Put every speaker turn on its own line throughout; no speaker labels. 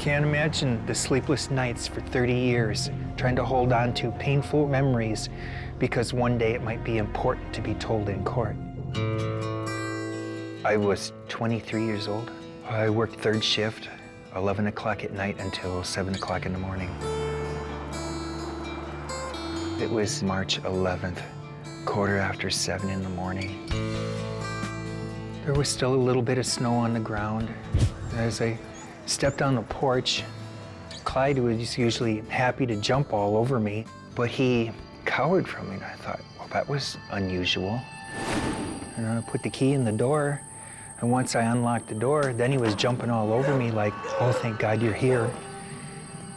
can't imagine the sleepless nights for 30 years, trying to hold on to painful memories because one day it might be important to be told in court. I was 23 years old. I worked third shift, 11 o'clock at night until 7 o'clock in the morning. It was March 11th, 7:15 in the morning. There was still a little bit of snow on the ground. As I stepped on the porch, Clyde was usually happy to jump all over me, but he cowered from me, and I thought, well, that was unusual. And I put the key in the door, and once I unlocked the door, then he was jumping all over me like, oh, thank God you're here.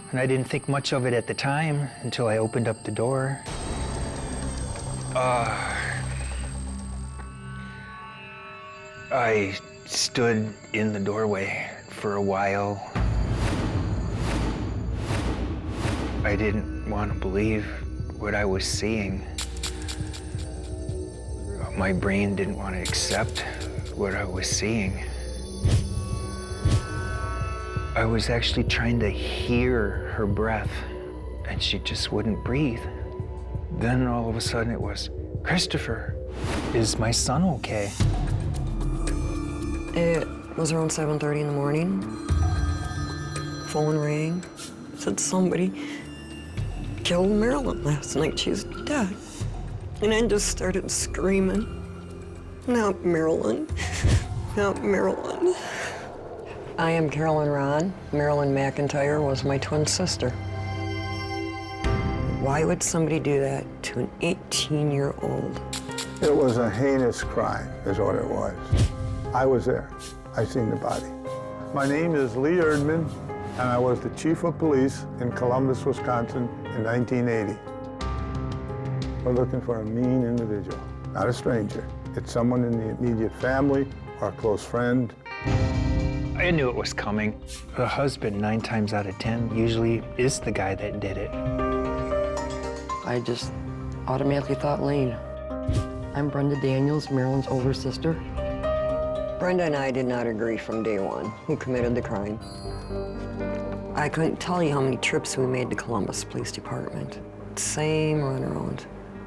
And I didn't think much of it at the time until I opened up the door. I stood in the doorway for a while. I didn't want to believe what I was seeing. My brain didn't want to accept what I was seeing. I was actually trying to hear her breath, and she just wouldn't breathe. Then all of a sudden it was, Christopher, is my son okay?
It was around 7:30 in the morning. Phone rang. Said somebody killed Marilyn last night. She's dead. And I just started screaming. Not Marilyn. Not Marilyn. I am Carolyn Ron. Marilyn McIntyre was my twin sister. Why would somebody do that to an 18-year-old?
It was a heinous crime, is what it was. I was there. I seen the body. My name is Lee Erdman, and I was the chief of police in Columbus, Wisconsin in 1980. We're looking for a mean individual, not a stranger. It's someone in the immediate family or a close friend.
I knew it was coming. The husband, 9 times out of 10, usually is the guy that did it.
I just automatically thought Lane. I'm Brenda Daniels, Marilyn's older sister. Brenda and I did not agree from day one who committed the crime. I couldn't tell you how many trips we made to Columbus Police Department. Same runaround.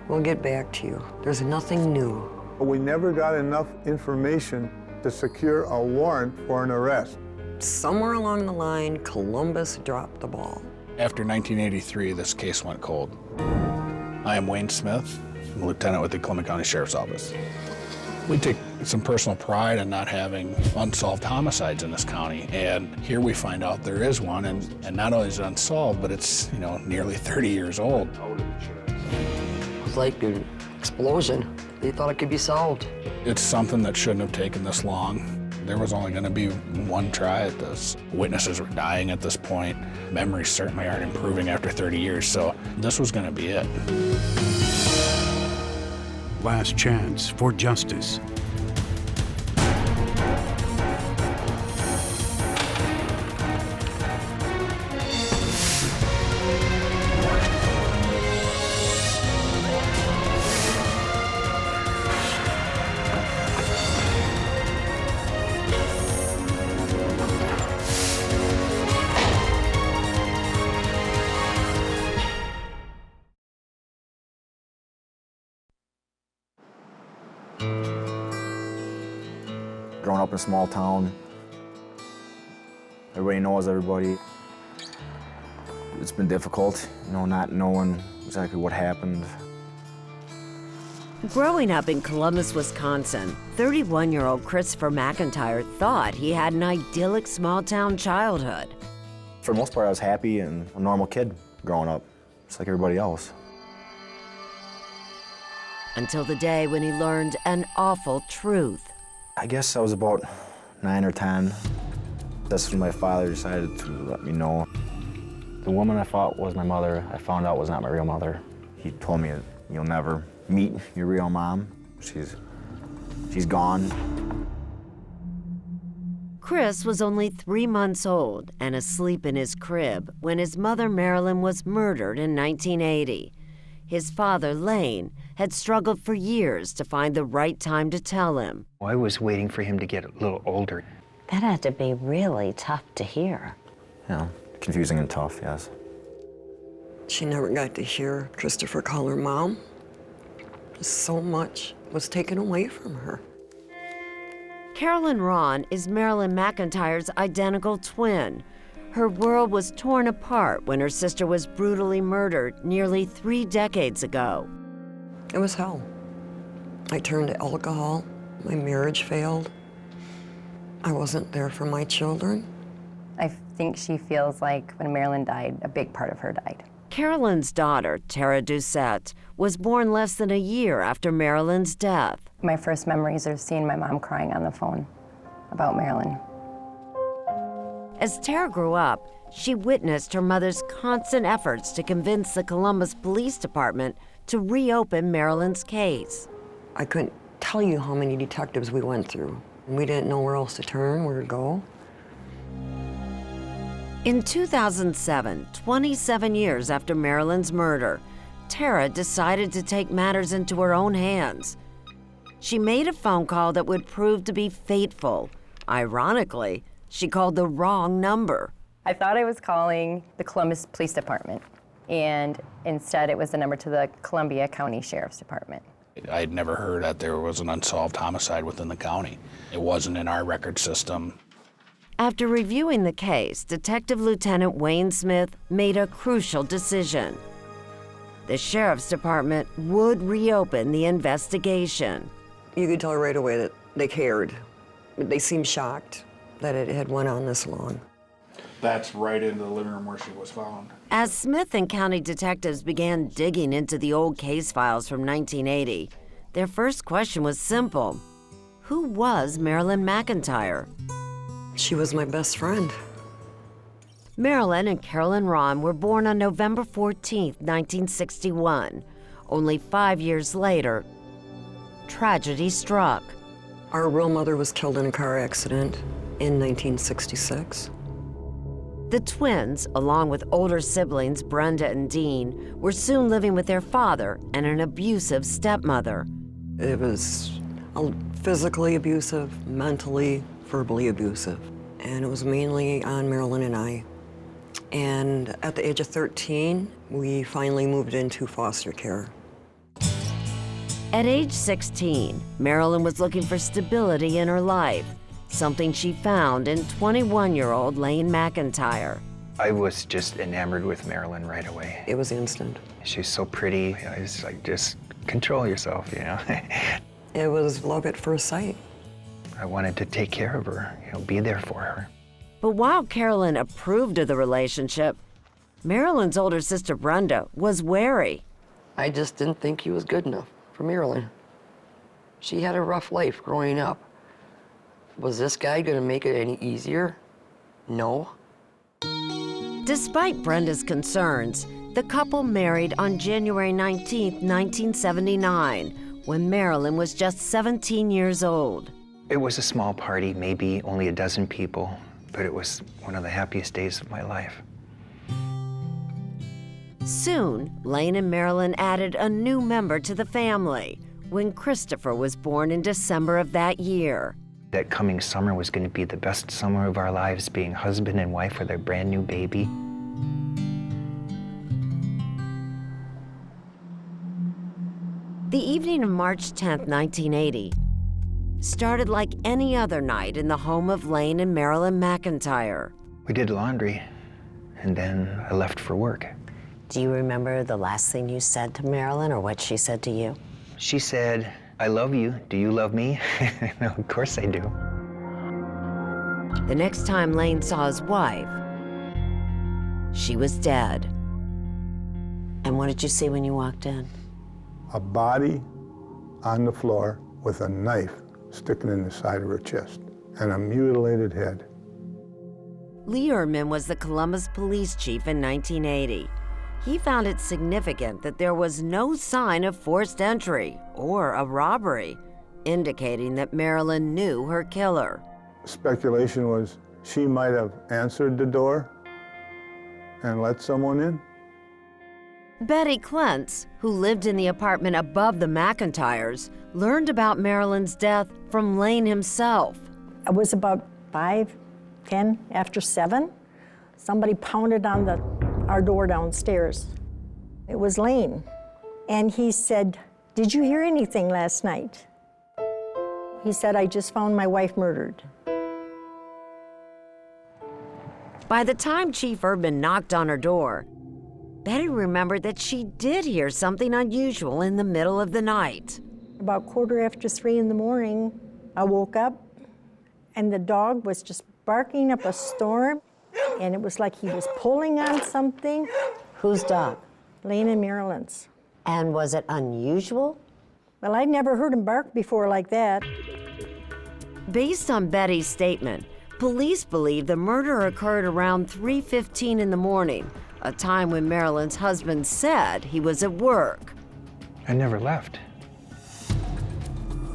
We'll get back to you. There's nothing new.
We never got enough information to secure a warrant for an arrest.
Somewhere along the line, Columbus dropped the ball.
After 1983, this case went cold. I am Wayne Smith, I'm a lieutenant with the Columbia County Sheriff's Office. We take some personal pride in not having unsolved homicides in this county, and here we find out there is one, and not only is it unsolved, but it's, nearly 30 years old.
It was like an explosion. They thought it could be solved.
It's something that shouldn't have taken this long. There was only going to be one try at this. Witnesses were dying at this point. Memories certainly aren't improving after 30 years, so this was going to be it.
Last chance for justice.
Growing up in a small town, everybody knows everybody. It's been difficult, not knowing exactly what happened.
Growing up in Columbus, Wisconsin, 31-year-old Christopher McIntyre thought he had an idyllic small-town childhood.
For the most part, I was happy and a normal kid growing up, just like everybody else.
Until the day when he learned an awful truth.
I guess I was about 9 or 10. That's when my father decided to let me know. The woman I thought was my mother, I found out was not my real mother. He told me, you'll never meet your real mom. She's gone.
Chris was only 3 months old and asleep in his crib when his mother, Marilyn, was murdered in 1980. His father, Lane, had struggled for years to find the right time to tell him.
I was waiting for him to get a little older.
That had to be really tough to hear.
confusing and tough, yes.
She never got to hear Christopher call her mom. So much was taken away from her.
Carolyn Ron is Marilyn McIntyre's identical twin. Her world was torn apart when her sister was brutally murdered nearly 3 decades ago.
It was hell. I turned to alcohol. My marriage failed. I wasn't there for my children.
I think she feels like when Marilyn died, a big part of her died.
Carolyn's daughter, Tara Doucette, was born less than a year after Marilyn's death.
My first memories are seeing my mom crying on the phone about Marilyn.
As Tara grew up, she witnessed her mother's constant efforts to convince the Columbus Police Department to reopen Marilyn's case.
I couldn't tell you how many detectives we went through. We didn't know where else to turn, where to go.
In 2007, 27 years after Marilyn's murder, Tara decided to take matters into her own hands. She made a phone call that would prove to be fateful. Ironically, she called the wrong number.
I thought I was calling the Columbus Police Department, and instead it was the number to the Columbia County Sheriff's Department.
I had never heard that there was an unsolved homicide within the county. It wasn't in our record system.
After reviewing the case, Detective Lieutenant Wayne Smith made a crucial decision. The Sheriff's Department would reopen the investigation.
You could tell right away that they cared. They seemed shocked that it had went on this long.
That's right into the living room where she was found.
As Smith and county detectives began digging into the old case files from 1980, their first question was simple. Who was Marilyn McIntyre?
She was my best friend.
Marilyn and Carolyn Ron were born on November 14, 1961. Only 5 years later, tragedy struck.
Our real mother was killed in a car accident in 1966.
The twins, along with older siblings Brenda and Dean, were soon living with their father and an abusive stepmother.
It was physically abusive, mentally, verbally abusive. And it was mainly on Marilyn and I. And at the age of 13, we finally moved into foster care.
At age 16, Marilyn was looking for stability in her life, something she found in 21-year-old Lane McIntyre.
I was just enamored with Marilyn right away.
It was instant.
She's so pretty. I was like, just control yourself, you know?
It was love at first sight.
I wanted to take care of her, be there for her.
But while Carolyn approved of the relationship, Marilyn's older sister Brenda was wary.
I just didn't think he was good enough for Marilyn. She had a rough life growing up. Was this guy gonna make it any easier? No.
Despite Brenda's concerns, the couple married on January 19, 1979, when Marilyn was just 17 years old.
It was a small party, maybe only a dozen people, but it was one of the happiest days of my life.
Soon, Lane and Marilyn added a new member to the family when Christopher was born in December of that year.
That coming summer was going to be the best summer of our lives, being husband and wife with a brand new baby. The evening of March 10, 1980, started like any other night in the home of Lane and Marilyn McIntyre. We did laundry, and then I left for work.
Do you remember the last thing you said to Marilyn or what she said to you?
She said, "I love you. Do you love me?" No, of course I do.
The next time Lane saw his wife, she was dead.
And what did you see when you walked in?
A body on the floor with a knife sticking in the side of her chest and a mutilated head.
Lee Erdman was the Columbus police chief in 1980. He found it significant that there was no sign of forced entry or a robbery, indicating that Marilyn knew her killer.
Speculation was she might have answered the door and let someone in.
Betty Klentz, who lived in the apartment above the McIntyres, learned about Marilyn's death from Lane himself.
It was about 5, 10 after 7. somebody pounded on our door downstairs. It was Lane. And he said, "Did you hear anything last night?" He said, "I just found my wife murdered."
By the time Chief Erdman knocked on her door, Betty remembered that she did hear something unusual in the middle of the night.
About 3:15 in the morning, I woke up and the dog was just barking up a storm, and it was like he was pulling on something.
Whose dog?
Lane and Marilyn's.
And was it unusual?
Well, I'd never heard him bark before like that.
Based on Betty's statement, police believe the murder occurred around 3:15 in the morning, a time when Marilyn's husband said he was at work.
I never left.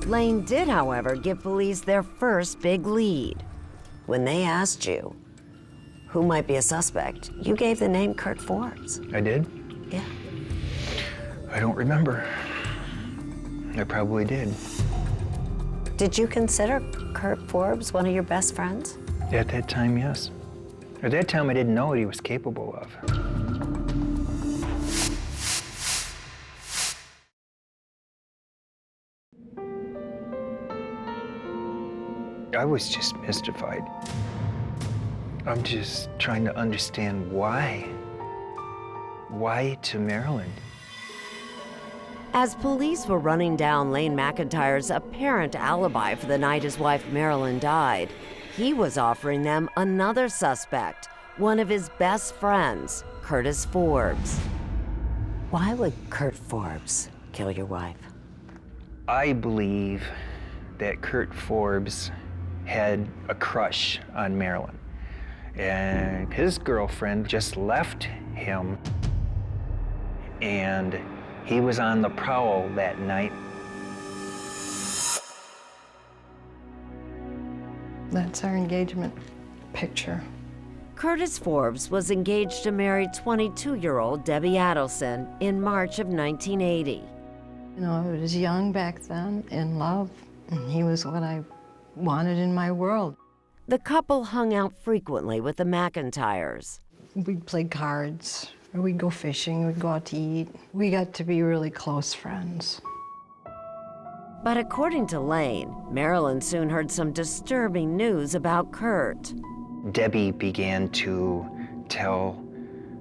Lane did, however, give police their first big lead.
When they asked you who might be a suspect, you gave the name Kurt Forbes.
I did?
Yeah.
I don't remember. I probably did.
Did you consider Kurt Forbes one of your best friends?
At that time, yes. At that time, I didn't know what he was capable of. I was just mystified. I'm just trying to understand why. Why to Marilyn?
As police were running down Lane McIntyre's apparent alibi for the night his wife Marilyn died, he was offering them another suspect, one of his best friends, Curtis Forbes.
Why would Kurt Forbes kill your wife?
I believe that Kurt Forbes had a crush on Marilyn, and his girlfriend just left him, and he was on the prowl that night.
That's our engagement picture.
Curtis Forbes was engaged to marry 22-year-old Debbie Adelson in March of 1980.
You know, I was young back then, in love, and he was what I wanted in my world.
The couple hung out frequently with the McIntyres.
We'd play cards, or we'd go fishing, we'd go out to eat. We got to be really close friends.
But according to Lane, Marilyn soon heard some disturbing news about Kurt.
Debbie began to tell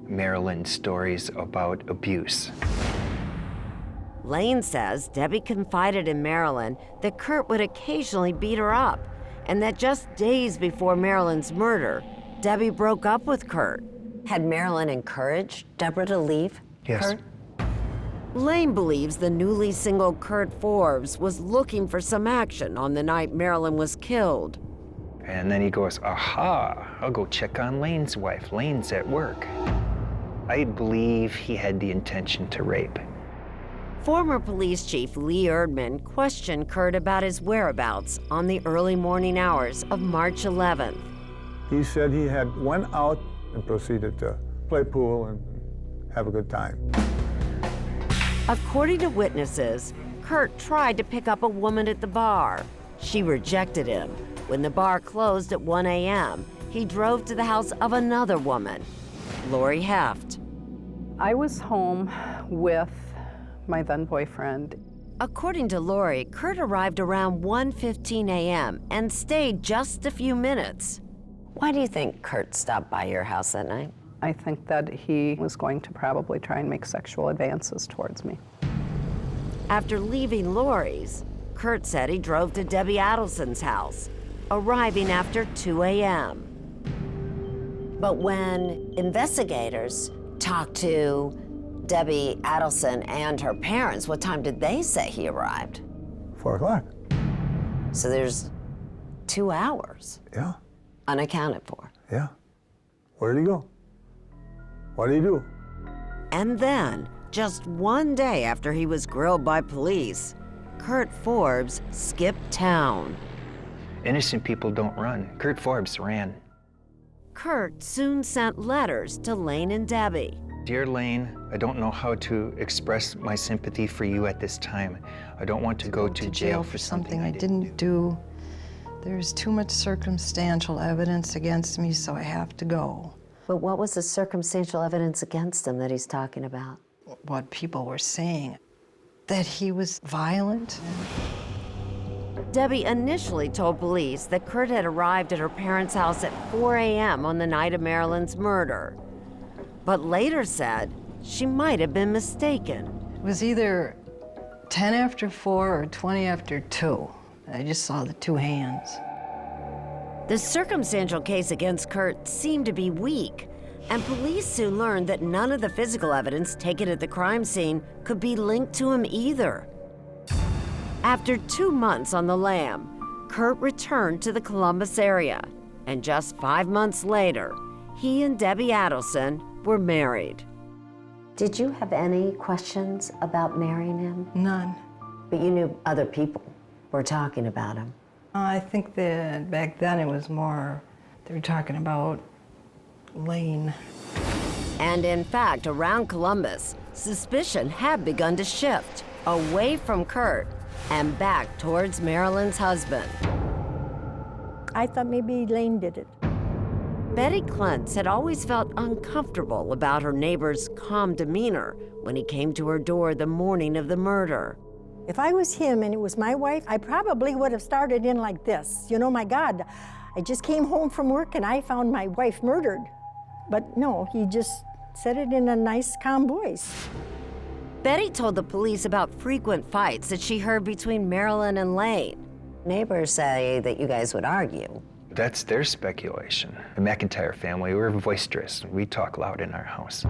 Marilyn stories about abuse.
Lane says Debbie confided in Marilyn that Kurt would occasionally beat her up, and that just days before Marilyn's murder, Debbie broke up with Kurt.
Had Marilyn encouraged Deborah to leave
Yes.
Kurt?
Lane believes the newly single Kurt Forbes was looking for some action on the night Marilyn was killed.
And then he goes, aha, I'll go check on Lane's wife. Lane's at work. I believe he had the intention to rape.
Former police chief Lee Erdman questioned Kurt about his whereabouts on the early morning hours of March 11th.
He said he had went out and proceeded to play pool and have a good time.
According to witnesses, Kurt tried to pick up a woman at the bar. She rejected him. When the bar closed at 1 a.m., he drove to the house of another woman, Lori Heft.
I was home with my then boyfriend.
According to Lori, Kurt arrived around 1:15 a.m. and stayed just a few minutes.
Why do you think Kurt stopped by your house that night?
I think that he was going to probably try and make sexual advances towards me.
After leaving Lori's, Kurt said he drove to Debbie Adelson's house, arriving after 2 a.m.
But when investigators talked to Debbie Adelson and her parents, what time did they say he arrived?
4 o'clock.
So there's 2 hours.
Yeah.
Unaccounted for.
Yeah. Where did he go? What did he do?
And then, just one day after he was grilled by police, Kurt Forbes skipped town.
Innocent people don't run. Kurt Forbes ran.
Kurt soon sent letters to Lane and Debbie.
Dear Lane, I don't know how to express my sympathy for you at this time. I don't want to go to jail for something I didn't
do. There's too much circumstantial evidence against me, so I have to go.
But what was the circumstantial evidence against him that he's talking about?
What people were saying, that he was violent.
Debbie initially told police that Kurt had arrived at her parents' house at 4 a.m. on the night of Marilyn's murder, but later said she might have been mistaken.
It was either 10 after 4 or 20 after 2. I just saw the two hands.
The circumstantial case against Kurt seemed to be weak, and police soon learned that none of the physical evidence taken at the crime scene could be linked to him either. After 2 months on the lam, Kurt returned to the Columbus area, and just 5 months later, he and Debbie Adelson were married.
Did you have any questions about marrying him?
None.
But you knew other people were talking about him.
I think that back then it was more, they were talking about Lane.
And in fact, around Columbus, suspicion had begun to shift away from Kurt and back towards Marilyn's husband.
I thought maybe Lane did it.
Betty Klentz had always felt uncomfortable about her neighbor's calm demeanor when he came to her door the morning of the murder.
If I was him and it was my wife, I probably would have started in like this. You know, my God, I just came home from work and I found my wife murdered. But no, he just said it in a nice, calm voice.
Betty told the police about frequent fights that she heard between Marilyn and Lane.
Neighbors say that you guys would argue.
That's their speculation. The McIntyre family, we were boisterous. We talk loud in our house.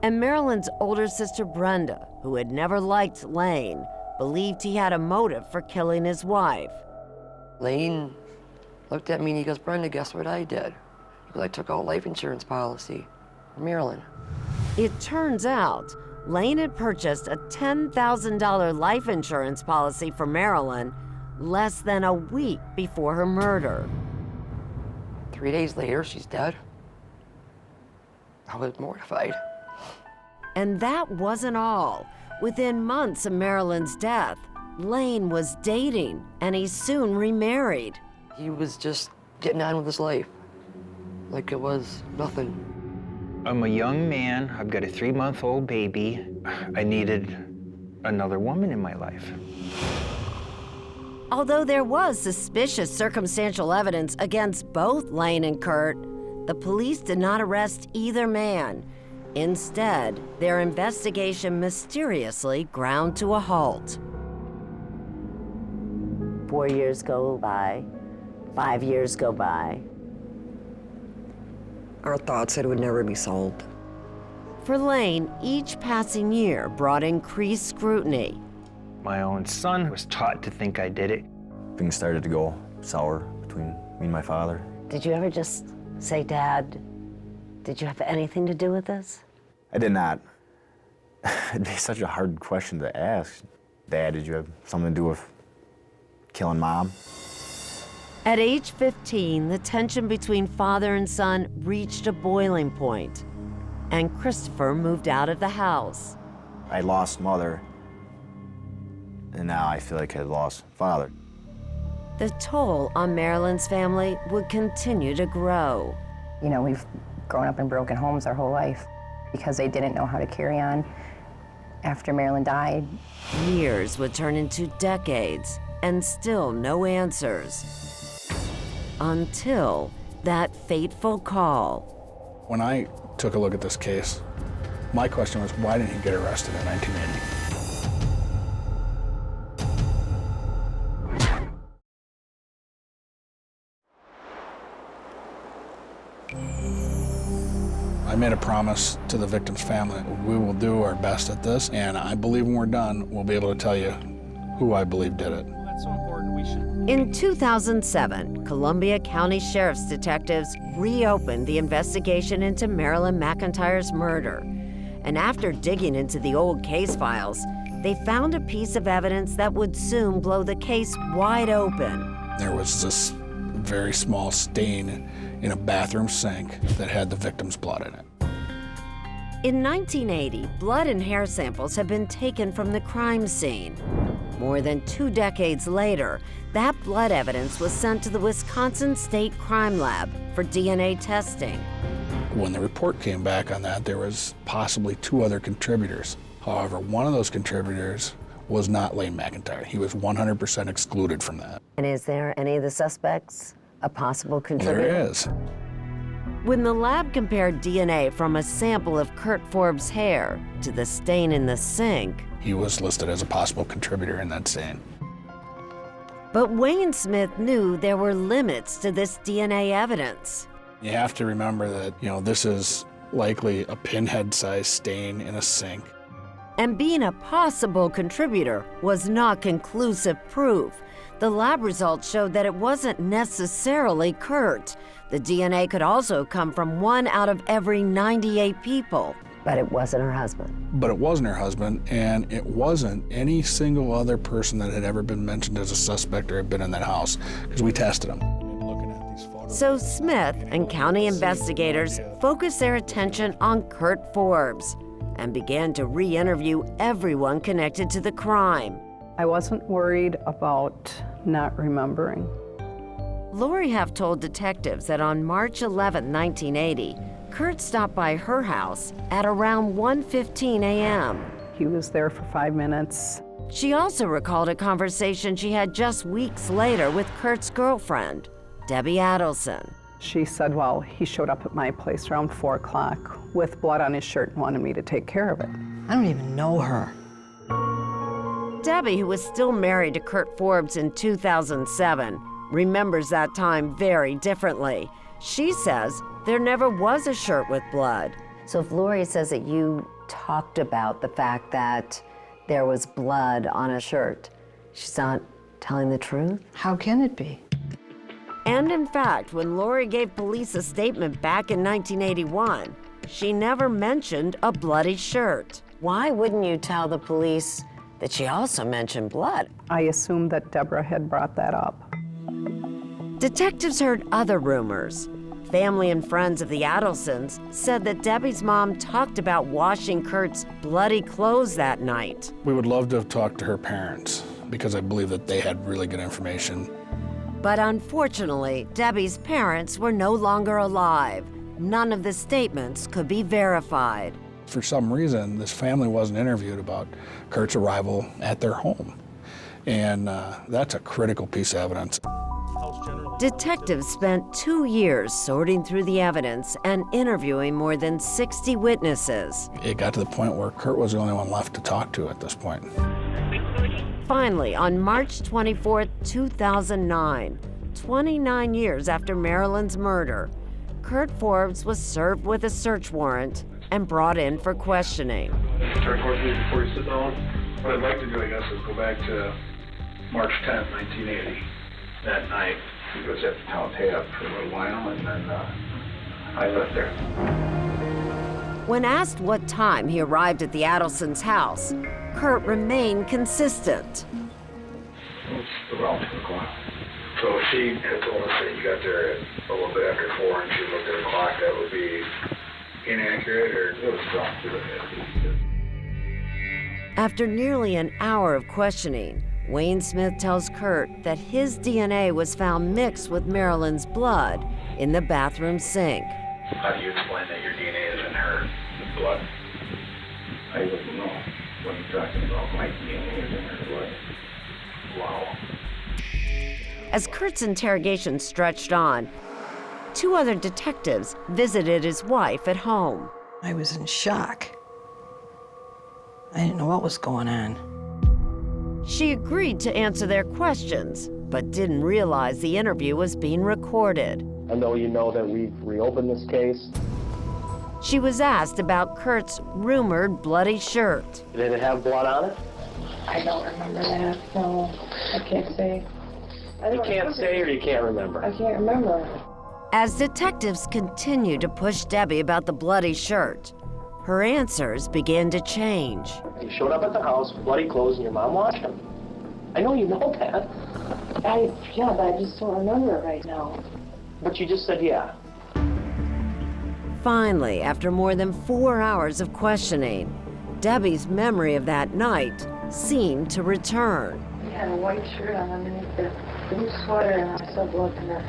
And Marilyn's older sister Brenda, who had never liked Lane, believed he had a motive for killing his wife.
Lane looked at me and he goes, Brenda, guess what I did? Because I took out a life insurance policy for Marilyn.
It turns out Lane had purchased a $10,000 life insurance policy for Marilyn less than a week before her murder.
3 days later, she's dead. I was mortified.
And that wasn't all. Within months of Marilyn's death, Lane was dating, and he soon remarried.
He was just getting on with his life, like it was nothing.
I'm a young man. I've got a 3-month-old baby. I needed another woman in my life.
Although there was suspicious circumstantial evidence against both Lane and Kurt, the police did not arrest either man. Instead, their investigation mysteriously ground to a halt.
4 years go by, 5 years go by.
Our thoughts that it would never be solved.
For Lane, each passing year brought increased scrutiny.
My own son was taught to think I did it.
Things started to go sour between me and my father.
Did you ever just say, Dad, did you have anything to do with this?
I did not. It'd be such a hard question to ask. Dad, did you have something to do with killing Mom?
At age 15, the tension between father and son reached a boiling point, and Christopher moved out of the house.
I lost Mother, and now I feel like I lost Father.
The toll on Marilyn's family would continue to grow.
You know, we've grown up in broken homes our whole life because they didn't know how to carry on after Marilyn died.
Years would turn into decades, and still no answers. Until that fateful call.
When I took a look at this case, my question was, why didn't he get arrested in 1980? I made a promise to the victim's family. We will do our best at this, and I believe when we're done, we'll be able to tell you who I believe did it.
That's so important. We should.
In 2007, Columbia County Sheriff's detectives reopened the investigation into Marilyn McIntyre's murder. And after digging into the old case files, they found a piece of evidence that would soon blow the case wide open.
There was this very small stain in a bathroom sink that had the victim's blood in it.
In 1980, blood and hair samples had been taken from the crime scene. More than 2 decades later, that blood evidence was sent to the Wisconsin State Crime Lab for DNA testing.
When the report came back on that, there was possibly 2 other contributors. However, one of those contributors was not Lane McIntyre. He was 100% excluded from that.
And is there any of the suspects a possible contributor?
There is.
When the lab compared DNA from a sample of Kurt Forbes' hair to the stain in the sink,
He was listed as a possible contributor in that stain.
but Wayne Smith knew there were limits to this DNA evidence.
You have to remember that, this is likely a pinhead-sized stain in a sink.
And being a possible contributor was not conclusive proof. The lab results showed that it wasn't necessarily Kurt. The DNA could also come from 1 out of every 98 people.
But it wasn't her husband.
But it wasn't her husband, and it wasn't any single other person that had ever been mentioned as a suspect or had been in that house, because we tested them.
So Smith and county investigators focused their attention on Kurt Forbes and began to re-interview everyone connected to the crime.
I wasn't worried about not remembering.
Lori Heff told detectives that on March 11, 1980, Kurt stopped by her house at around 1:15 a.m.
He was there for 5 minutes.
She also recalled a conversation she had just weeks later with Kurt's girlfriend, Debbie Adelson.
She said, well, he showed up at my place around 4 o'clock with blood on his shirt and wanted me to take care of it.
I don't even know her.
Debbie, who was still married to Kurt Forbes in 2007, remembers that time very differently. She says there never was a shirt with blood.
So if Lori says that you talked about the fact that there was blood on a shirt, she's not telling the truth?
How can it be?
And in fact, when Lori gave police a statement back in 1981, she never mentioned a bloody shirt.
Why wouldn't you tell the police that she also mentioned blood?
I assumed that Deborah had brought that up.
Detectives heard other rumors. Family and friends of the Adelsons said that Debbie's mom talked about washing Kurt's bloody clothes that night.
We would love to have talked to her parents, because I believe that they had really good information.
But unfortunately, Debbie's parents were no longer alive. None of the statements could be verified.
For some reason, this family wasn't interviewed about Kurt's arrival at their home. And that's a critical piece of evidence.
Detectives spent 2 years sorting through the evidence and interviewing more than 60 witnesses.
It got to the point where Kurt was the only one left to talk to at this point.
Finally, on March 24, 2009, 29 years after Marilyn's murder, Kurt Forbes was served with a search warrant and brought in for questioning.
Before you sit down, what I'd like to do, I guess, is go back to March 10th, 1980, that night. He was at the town tab for a little while, and then I left there.
When asked what time he arrived at the Adelsons' house, Kurt remained consistent.
It was around 2 o'clock. So she had told us that you got there at a little bit after 4, and she looked at the clock. That would be inaccurate, or it was wrong.
After nearly an hour of questioning, Wayne Smith tells Kurt that his DNA was found mixed with Marilyn's blood in the bathroom sink.
How do you explain that your DNA is in her blood? I wouldn't know what you're talking about. My DNA is in her blood. Wow.
As Kurt's interrogation stretched on, 2 other detectives visited his wife at home.
I was in shock. I didn't know what was going on.
She agreed to answer their questions, but didn't realize the interview was being recorded.
I know you know that we've reopened this case.
She was asked about Kurt's rumored bloody shirt.
Did it have blood on it?
I don't remember that, no. I can't say.
You can't say or you can't remember?
I can't remember.
As detectives continued to push Debbie about the bloody shirt, her answers began to change.
You showed up at the house with bloody clothes and your mom washed them. I know you know that.
Yeah, but I just don't remember it right now.
But you just said yeah.
Finally, after more than 4 hours of questioning, Debbie's memory of that night seemed to return.
He had a white shirt on underneath the blue sweater, and I saw blood in there.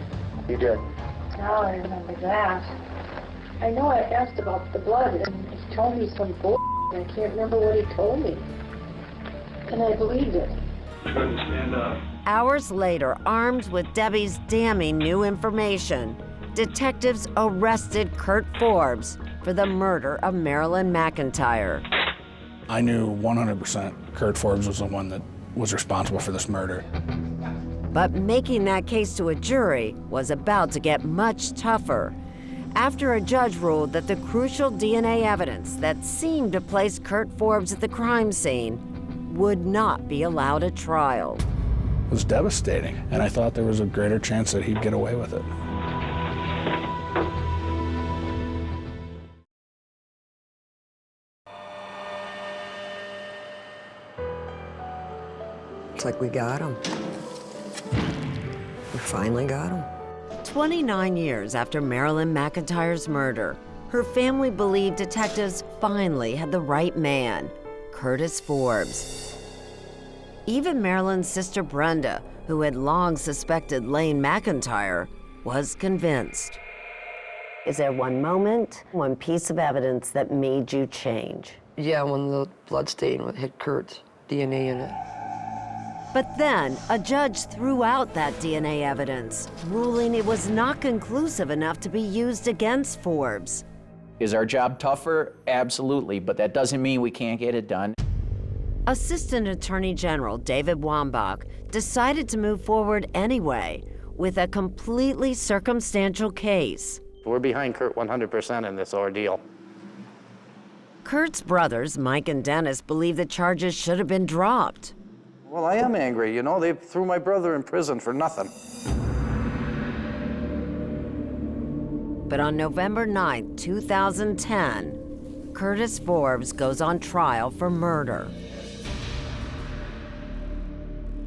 You did.
Now I remember that. I know I asked about the blood, and he told me some bull, and I can't remember what he told me. And I believed it.
Couldn't stand up.
Hours later, armed with Debbie's damning new information, detectives arrested Kurt Forbes for the murder of Marilyn McIntyre.
I knew 100% Kurt Forbes was the one that was responsible for this murder.
But making that case to a jury was about to get much tougher after a judge ruled that the crucial DNA evidence that seemed to place Kurt Forbes at the crime scene would not be allowed at trial.
It was devastating, and I thought there was a greater chance that he'd get away with it.
It's like we got him. We finally got him.
29 years after Marilyn McIntyre's murder, her family believed detectives finally had the right man, Curtis Forbes. Even Marilyn's sister Brenda, who had long suspected Lane McIntyre, was convinced. Is there one moment, one piece of evidence that made you change?
Yeah, when the blood stain had Kurt's DNA in it.
But then, a judge threw out that DNA evidence, ruling it was not conclusive enough to be used against Forbes.
Is our job tougher? Absolutely, but that doesn't mean we can't get it done.
Assistant Attorney General David Wambach decided to move forward anyway with a completely circumstantial case.
We're behind Kurt 100% in this ordeal.
Kurt's brothers, Mike and Dennis, believe the charges should have been dropped.
Well, I am angry, you know. They threw my brother in prison for nothing.
But on November 9, 2010, Curtis Forbes goes on trial for murder.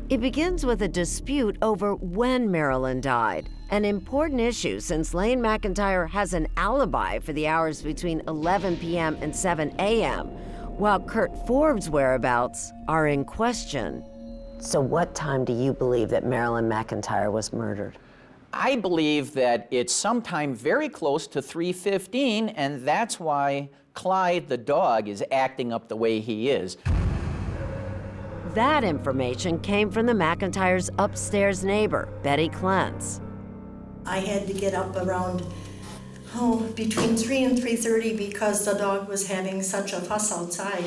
It begins with a dispute over when Marilyn died, an important issue since Lane McIntyre has an alibi for the hours between 11 p.m. and 7 a.m., while Kurt Forbes' whereabouts are in question. So what time do you believe that Marilyn McIntyre was murdered?
I believe that it's sometime very close to 3:15, and that's why Clyde the dog is acting up the way he is.
That information came from the McIntyre's upstairs neighbor, Betty Clentz.
I had to get up around, between 3 and 3:30 because the dog was having such a fuss outside.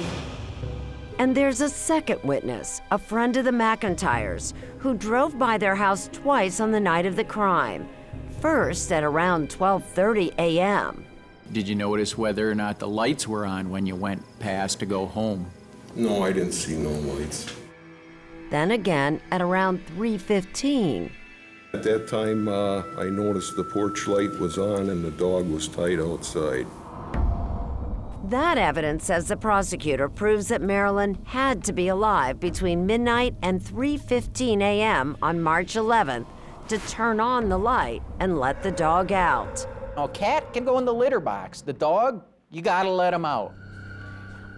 And there's a second witness, a friend of the McIntyres, who drove by their house twice on the night of the crime. First at around 12:30 a.m.
Did you notice whether or not the lights were on when you went past to go home?
No, I didn't see no lights.
Then again at around 3:15.
At that time, I noticed the porch light was on and the dog was tied outside.
That evidence, says the prosecutor, proves that Marilyn had to be alive between midnight and 3:15 a.m. on March 11th to turn on the light and let the dog out.
A cat can go in the litter box. The dog, you gotta let him out.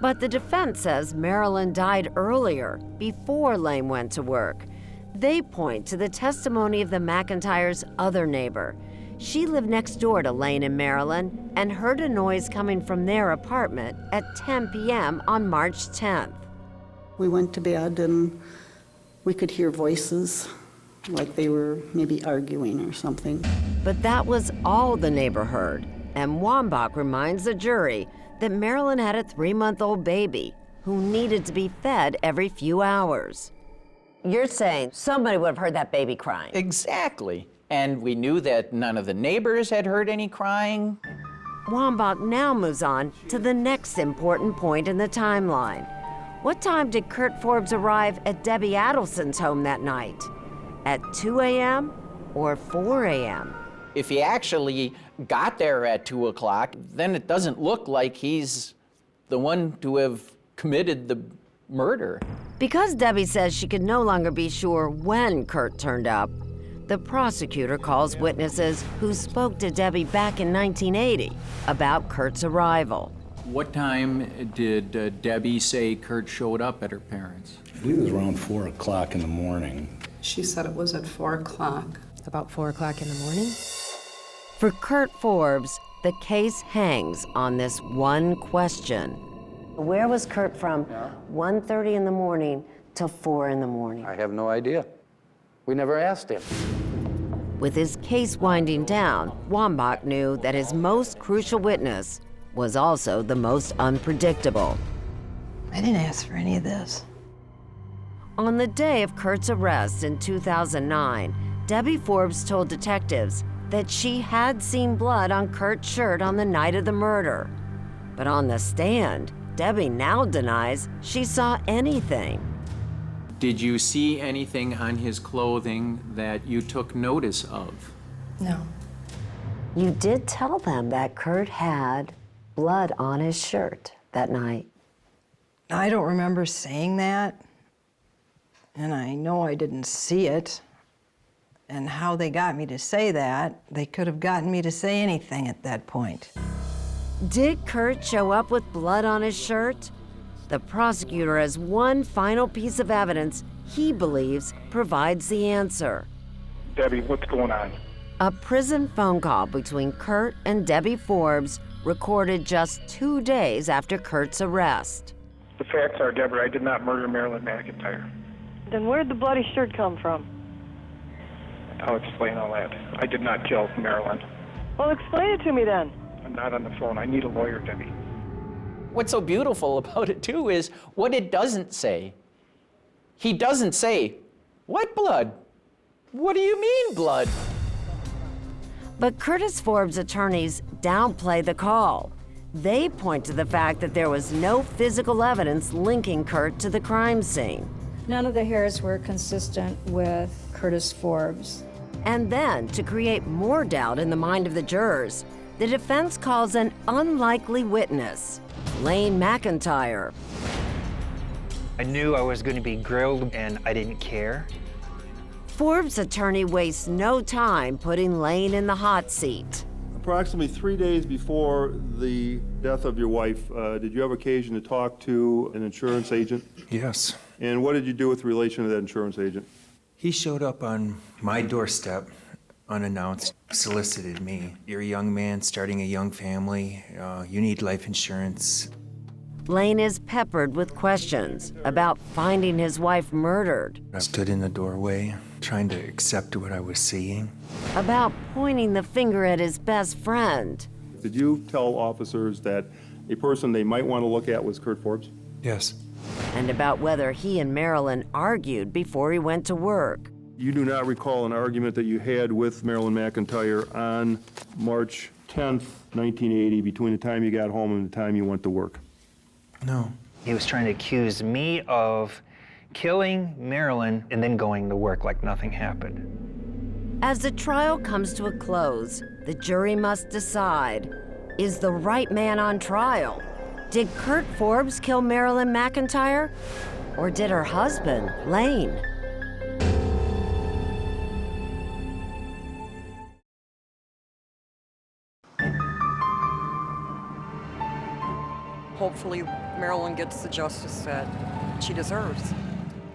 But the defense says Marilyn died earlier, before Lane went to work. They point to the testimony of the McIntyre's other neighbor. She lived next door to Lane and Marilyn and heard a noise coming from their apartment at 10 p.m. on March 10th.
We went to bed and we could hear voices, like they were maybe arguing or something.
But that was all the neighbor heard, and Wambach reminds the jury that Marilyn had a 3-month-old baby who needed to be fed every few hours. You're saying somebody would have heard that baby crying?
Exactly. And we knew that none of the neighbors had heard any crying.
Wambach now moves on to the next important point in the timeline. What time did Kurt Forbes arrive at Debbie Adelson's home that night? At 2 a.m. or 4 a.m.?
If he actually got there at 2 o'clock, then it doesn't look like he's the one to have committed the murder.
Because Debbie says she could no longer be sure when Kurt turned up, the prosecutor calls witnesses who spoke to Debbie back in 1980 about Kurt's arrival.
What time did Debbie say Kurt showed up at her parents'?
I believe it was around 4 o'clock in the morning.
She said it was at 4 o'clock.
About 4 o'clock in the morning?
For Kurt Forbes, The case hangs on this one question. Where was Kurt from 1:30 in the morning till 4 in the morning?
I have no idea. We never asked him.
With his case winding down, Wambach knew that his most crucial witness was also the most unpredictable.
I didn't ask for any of this.
On the day of Kurt's arrest in 2009, Debbie Forbes told detectives that she had seen blood on Kurt's shirt on the night of the murder. But on the stand, Debbie now denies she saw anything.
Did you see anything on his clothing that you took notice of?
No.
You did tell them that Kurt had blood on his shirt that night.
I don't remember saying that, and I know I didn't see it. And how they got me to say that, they could have gotten me to say anything at that point.
Did Kurt show up with blood on his shirt? The prosecutor has one final piece of evidence he believes provides the answer.
Debbie, what's going on?
A prison phone call between Kurt and Debbie Forbes recorded just 2 days after Kurt's arrest.
The facts are, Deborah, I did not murder Marilyn McIntyre.
Then where did the bloody shirt come from?
I'll explain all that. I did not kill Marilyn.
Well, explain it to me then.
I'm not on the phone. I need a lawyer, Debbie.
What's so beautiful about it, too, is what it doesn't say. He doesn't say, what blood? What do you mean, blood?
But Curtis Forbes' attorneys downplay the call. They point to the fact that there was no physical evidence linking Kurt to the crime scene.
None of the hairs were consistent with Curtis Forbes.
And then, to create more doubt in the mind of the jurors, the defense calls an unlikely witness, Lane McIntyre.
I knew I was going to be grilled and I didn't care.
Forbes' attorney wastes no time putting Lane in the hot seat.
Approximately 3 days before the death of your wife, did you have occasion to talk to an insurance agent?
Yes.
And what did you do with relation to that insurance agent?
He showed up on my doorstep unannounced, solicited me. You're a young man starting a young family. You need life insurance.
Lane is peppered with questions about finding his wife murdered,
I stood in the doorway, trying to accept what I was seeing.
about pointing the finger at his best friend.
Did you tell officers that a person they might want to look at was Kurt Forbes?
Yes.
And about whether he and Marilyn argued before he went to work.
You do not recall an argument that you had with Marilyn McIntyre on March 10th, 1980, between the time you got home and the time you went to work?
No. He was trying to accuse me of killing Marilyn and then going to work like nothing happened.
As the trial comes to a close, the jury must decide, is the right man on trial? Did Kurt Forbes kill Marilyn McIntyre? Or did her husband, Lane?
Hopefully, Marilyn gets the justice that she deserves.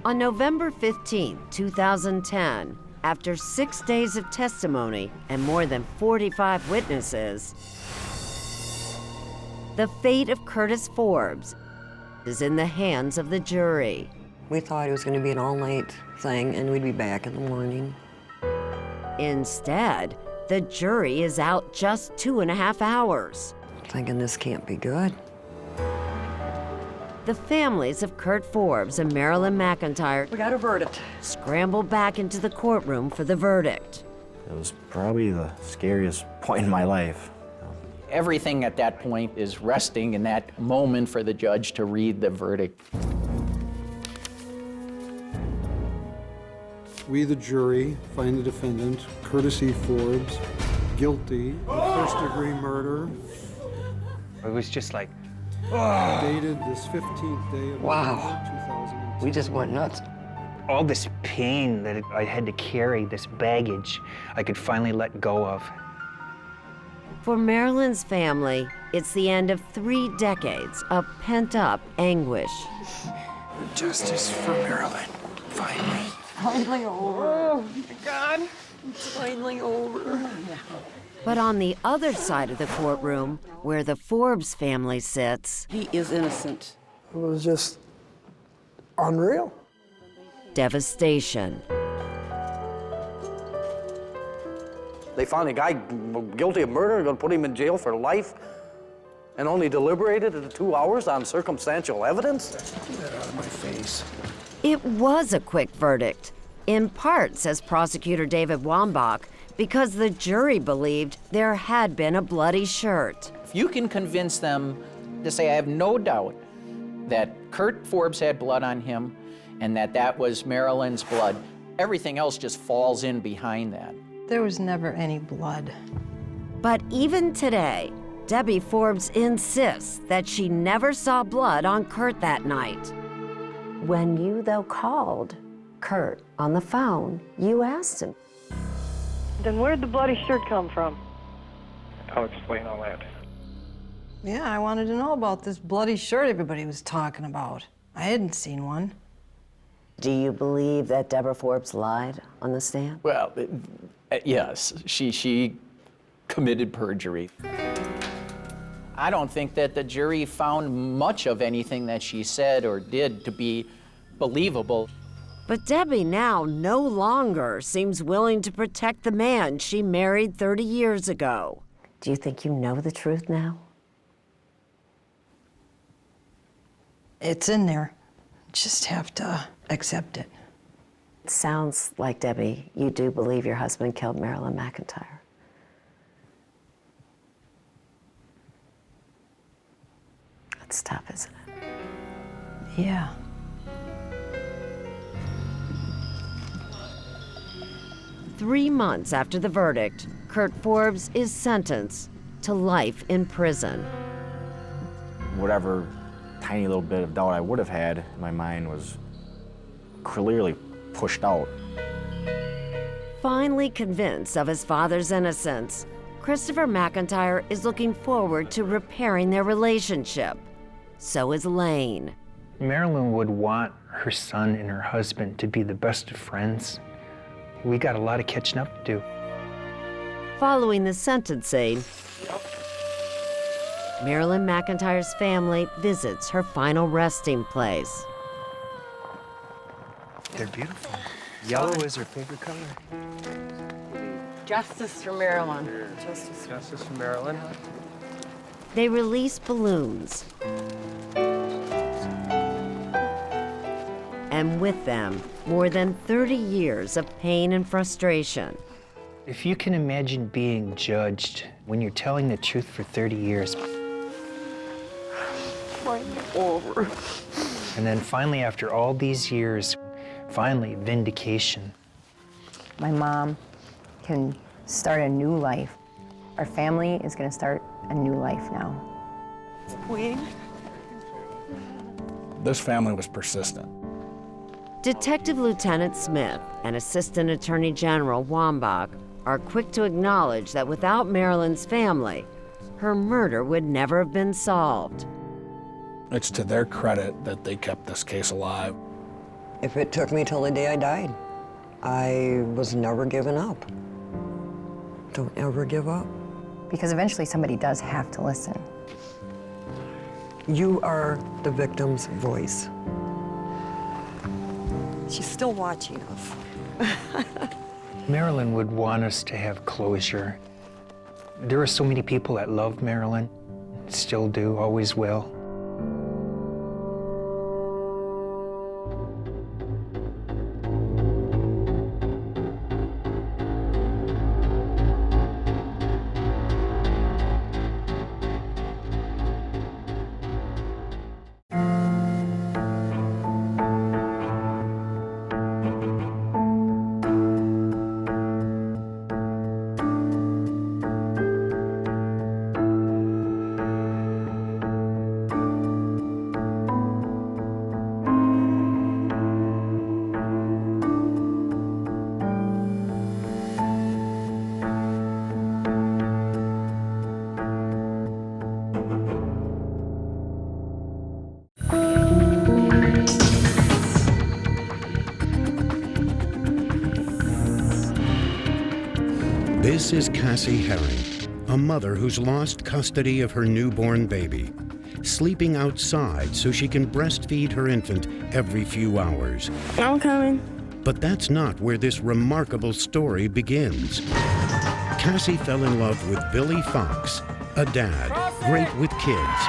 On November 15, 2010, after 6 days of testimony and more than 45 witnesses, the fate of Curtis Forbes is in the hands of the jury.
We thought it was going to be an all-night thing and we'd be back in the morning.
Instead, the jury is out just 2.5 hours.
Thinking this can't be good.
The families of Kurt Forbes and Marilyn McIntyre
We got a verdict.
scramble back into the courtroom for the verdict.
It was probably the scariest point in my life.
Everything at that point is resting in that moment for the judge to read the verdict.
We, the jury, find the defendant, Curtis E. Forbes, guilty of first-degree murder.
It was just like,
Dated this 15th day of
Wow.
November 2010.
We just went nuts.
all this pain that I had to carry, this baggage, I could finally let go of.
For Marilyn's family, it's the end of 3 decades of pent-up anguish.
Justice for Marilyn, finally.
Finally over. Oh, my God. It's finally over.
But on the other side of the courtroom, where the Forbes family sits,
He is innocent.
It was just unreal.
devastation.
They found a guy guilty of murder, going to put him in jail for life, and only deliberated it 2 hours on circumstantial evidence?
Get that out of my face.
It was a quick verdict, in part, says prosecutor David Wambach, because the jury believed there had been a bloody shirt.
If you can convince them to say, I have no doubt that Kurt Forbes had blood on him and that was Marilyn's blood, everything else just falls in behind that.
There was never any blood.
But even today, Debbie Forbes insists that she never saw blood on Kurt that night. When you, though, called Kurt on the phone, you asked him.
Then where'd the bloody shirt come from?
I'll explain all that.
Yeah, I wanted to know about this bloody shirt everybody was talking about. I hadn't seen one.
Do you believe that Deborah Forbes lied on the stand?
Well, yes, she committed perjury. I don't think that the jury found much of anything that she said or did to be believable.
But Debbie now no longer seems willing to protect the man she married 30 years ago.
Do you think you know the truth now?
It's in there. Just have to accept it.
It sounds like, Debbie, you do believe your husband killed Marilyn McIntyre. That's tough, isn't it?
Yeah.
Three months after the verdict, Kurt Forbes is sentenced to life in prison.
Whatever tiny little bit of doubt I would have had in my mind was clearly pushed out.
Finally convinced of his father's innocence, Christopher McIntyre is looking forward to repairing their relationship. So is Lane.
Marilyn would want her son and her husband to be the best of friends. We got a lot of catching up to do.
Following the sentencing, Marilyn McIntyre's family visits her final resting place.
They're beautiful. Yellow is her favorite color.
Justice for Marilyn. Justice for Marilyn.
They release balloons. And with them, more than 30 years of pain and frustration.
If you can imagine being judged when you're telling the truth for 30 years,
Over.
and then finally, after all these years, finally, vindication.
My mom can start a new life. Our family is going to start a new life now.
Wayne?
This family was persistent.
Detective Lieutenant Smith and Assistant Attorney General Wambach are quick to acknowledge that without Marilyn's family, her murder would never have been solved.
It's to their credit that they kept this case alive.
If it took me till the day I died, I was never giving up. Don't ever give up.
Because eventually somebody does have to listen.
You are the victim's voice. She's still watching us.
Marilyn would want us to have closure. There are so many people that love Marilyn, still do, always will.
This is Cassie Herring, a mother who's lost custody of her newborn baby, sleeping outside so she can breastfeed her infant every few hours.
I'm coming.
But that's not where this remarkable story begins. Cassie fell in love with Billy Fox, a dad, great with kids.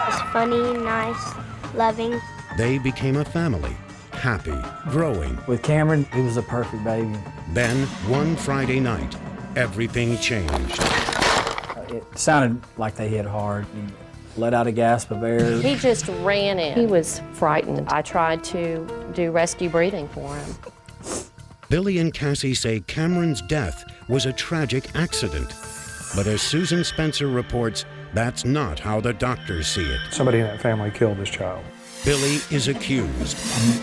It's funny, nice, loving.
They became a family, happy, growing.
With Cameron, he was a perfect baby.
Then, one Friday night, everything changed.
It sounded like they hit hard. He let out a gasp of air.
He just ran in. He was frightened. I tried to do rescue breathing for him.
Billy and Cassie say Cameron's death was a tragic accident. But as Susan Spencer reports, that's not how the doctors see it.
Somebody in that family killed this child.
Billy is accused.
I'm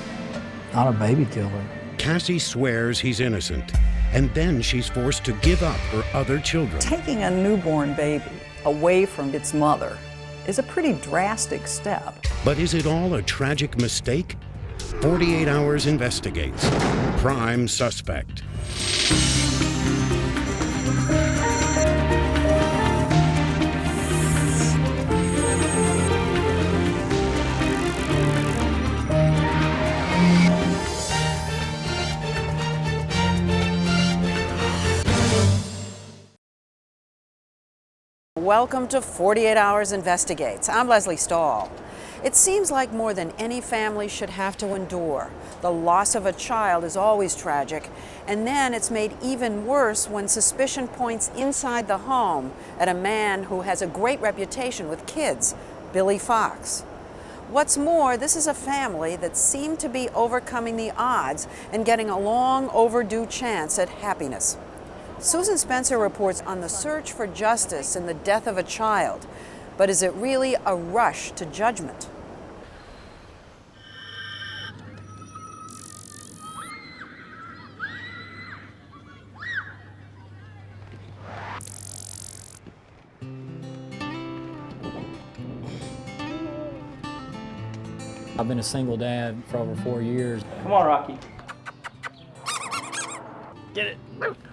not a baby killer.
Cassie swears he's innocent, and then she's forced to give up her other children.
Taking a newborn baby away from its mother is a pretty drastic step.
But is it all a tragic mistake? 48 Hours investigates. Prime suspect.
Welcome to 48 Hours Investigates. I'm Leslie Stahl. It seems like more than any family should have to endure. The loss of a child is always tragic, and then it's made even worse when suspicion points inside the home at a man who has a great reputation with kids, Billy Fox. What's more, this is a family that seemed to be overcoming the odds and getting a long overdue chance at happiness. Susan Spencer reports on the search for justice in the death of a child. But is it really a rush to judgment?
I've been a single dad for over 4 years.
Come on, Rocky. Get it.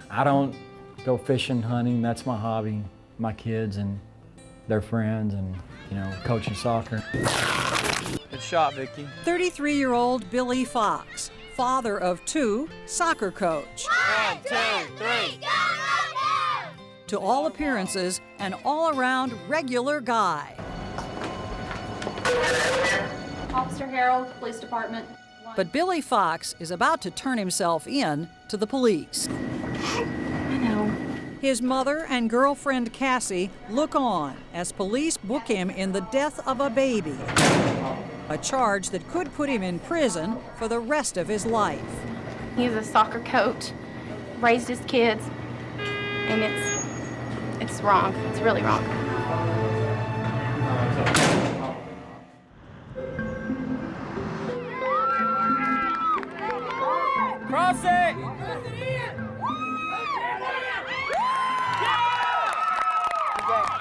I don't go fishing, hunting. That's my hobby. My kids and their friends and, coaching soccer.
Good shot, Vicky.
33-year-old Billy Fox, father of 2, soccer coach.
1, 2, 3.
To all appearances, an all-around regular guy.
Officer Harold, Police Department.
But Billy Fox is about to turn himself in to the police.
I know.
His mother and girlfriend Cassie look on as police book him in the death of a baby, a charge that could put him in prison for the rest of his life.
He's a soccer coach, raised his kids, and it's wrong. It's really wrong.
Cross it!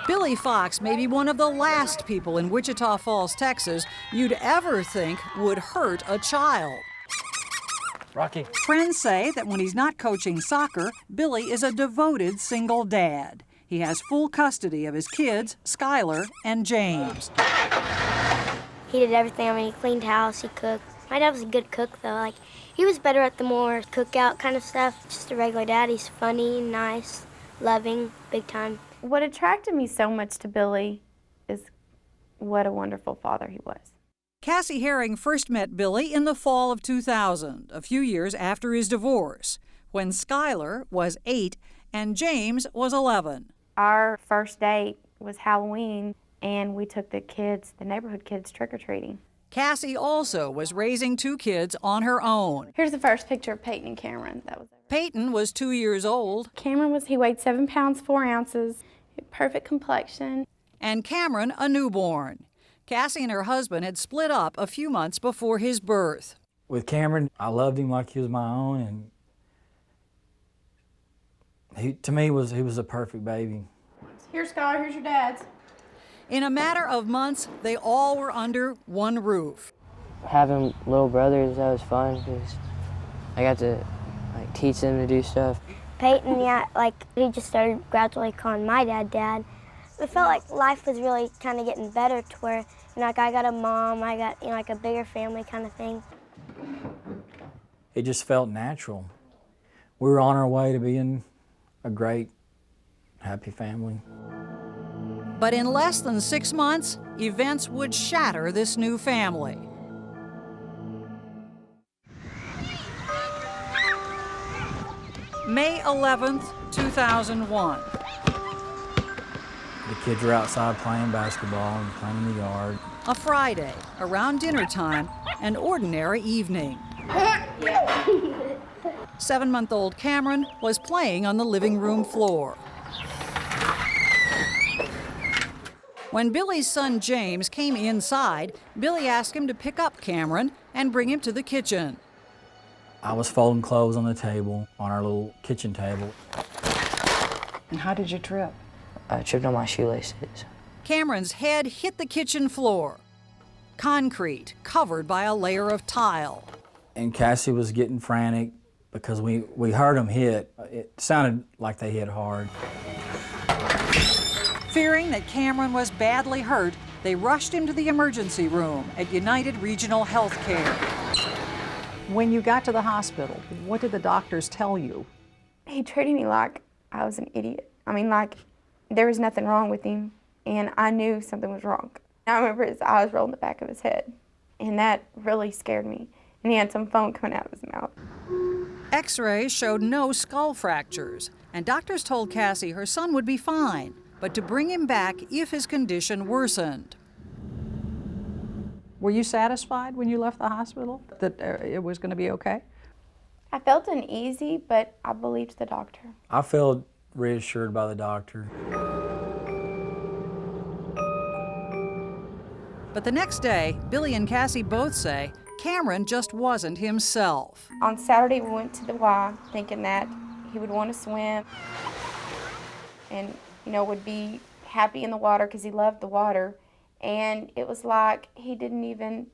Billy Fox may be one of the last people in Wichita Falls, Texas, you'd ever think would hurt a child.
Rocky.
Friends say that when he's not coaching soccer, Billy is a devoted single dad. He has full custody of his kids, Skylar and James.
He did everything. I mean, he cleaned house, he cooked. My dad was a good cook, though. Like, he was better at the more cookout kind of stuff. Just a regular dad. He's funny, nice, loving, big time.
What attracted me so much to Billy is what a wonderful father he was.
Cassie Herring first met Billy in the fall of 2000, a few years after his divorce, when Skylar was 8 and James was 11.
Our first date was Halloween, and we took the neighborhood kids trick-or-treating.
Cassie also was raising 2 kids on her own.
Here's the first picture of Peyton and Cameron.
Peyton was 2 years old.
Cameron he weighed 7 pounds, 4 ounces, perfect complexion.
And Cameron, a newborn. Cassie and her husband had split up a few months before his birth.
With Cameron, I loved him like he was my own, and he was a perfect baby.
Here's Skylar, here's your dad's.
In a matter of months, they all were under one roof.
Having little brothers, that was fun because I got to teach them to do stuff.
Peyton, yeah, like he just started gradually calling my dad, Dad. It felt like life was really kind of getting better to where, you know, like I got a mom, I got, you know, like a bigger family kind of thing.
It just felt natural. We were on our way to being a great, happy family.
But in less than 6 months, events would shatter this new family. May 11th, 2001.
The kids were outside playing basketball and playing in the yard.
A Friday, around dinner time, an ordinary evening. 7-month-old Cameron was playing on the living room floor. When Billy's son James came inside, Billy asked him to pick up Cameron and bring him to the kitchen.
I was folding clothes on the table, on our little kitchen table.
And how did you trip?
I tripped on my shoelaces.
Cameron's head hit the kitchen floor. Concrete covered by a layer of tile.
And Cassie was getting frantic because we heard them hit. It sounded like they hit hard.
Fearing that Cameron was badly hurt, they rushed him to the emergency room at United Regional Health Care. When you got to the hospital, what did the doctors tell you?
He treated me like I was an idiot. I mean, like there was nothing wrong with him, and I knew something was wrong. I remember his eyes rolled in the back of his head, and that really scared me. And he had some foam coming out of his mouth.
X-rays showed no skull fractures, and doctors told Cassie her son would be fine, but to bring him back if his condition worsened. Were you satisfied when you left the hospital that it was going to be okay?
I felt uneasy, but I believed the doctor.
I felt reassured by the doctor.
But the next day, Billy and Cassie both say Cameron just wasn't himself.
On Saturday, we went to the Y thinking that he would want to swim and, you know, would be happy in the water because he loved the water. And it was like he didn't even,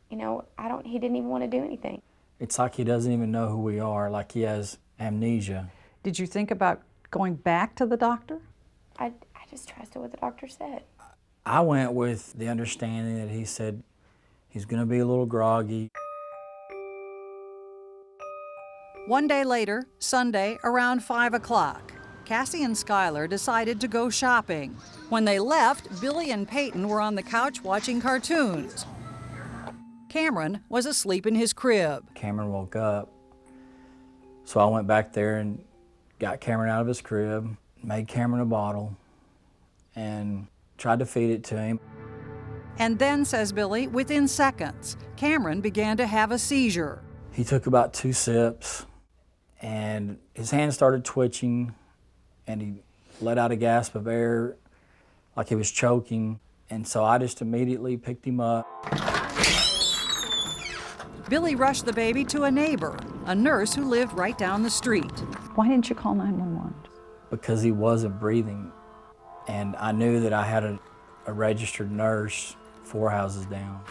you know, he didn't even want to do anything.
It's like he doesn't even know who we are, like he has amnesia.
Did you think about going back to the doctor?
I just trusted what the doctor said.
I went with the understanding that he said he's going to be a little groggy.
One day later, Sunday, around 5 o'clock, Cassie and Skylar decided to go shopping. When they left, Billy and Peyton were on the couch watching cartoons. Cameron was asleep in his crib.
Cameron woke up, so I went back there and got Cameron out of his crib, made Cameron a bottle, and tried to feed it to him.
And then, says Billy, within seconds, Cameron began to have a seizure.
He took about 2 sips, and his hand started twitching, and he let out a gasp of air like he was choking. And so I just immediately picked him up.
Billy rushed the baby to a neighbor, a nurse who lived right down the street.
Why didn't you call 911?
Because he wasn't breathing. And I knew that I had a registered nurse 4 houses down.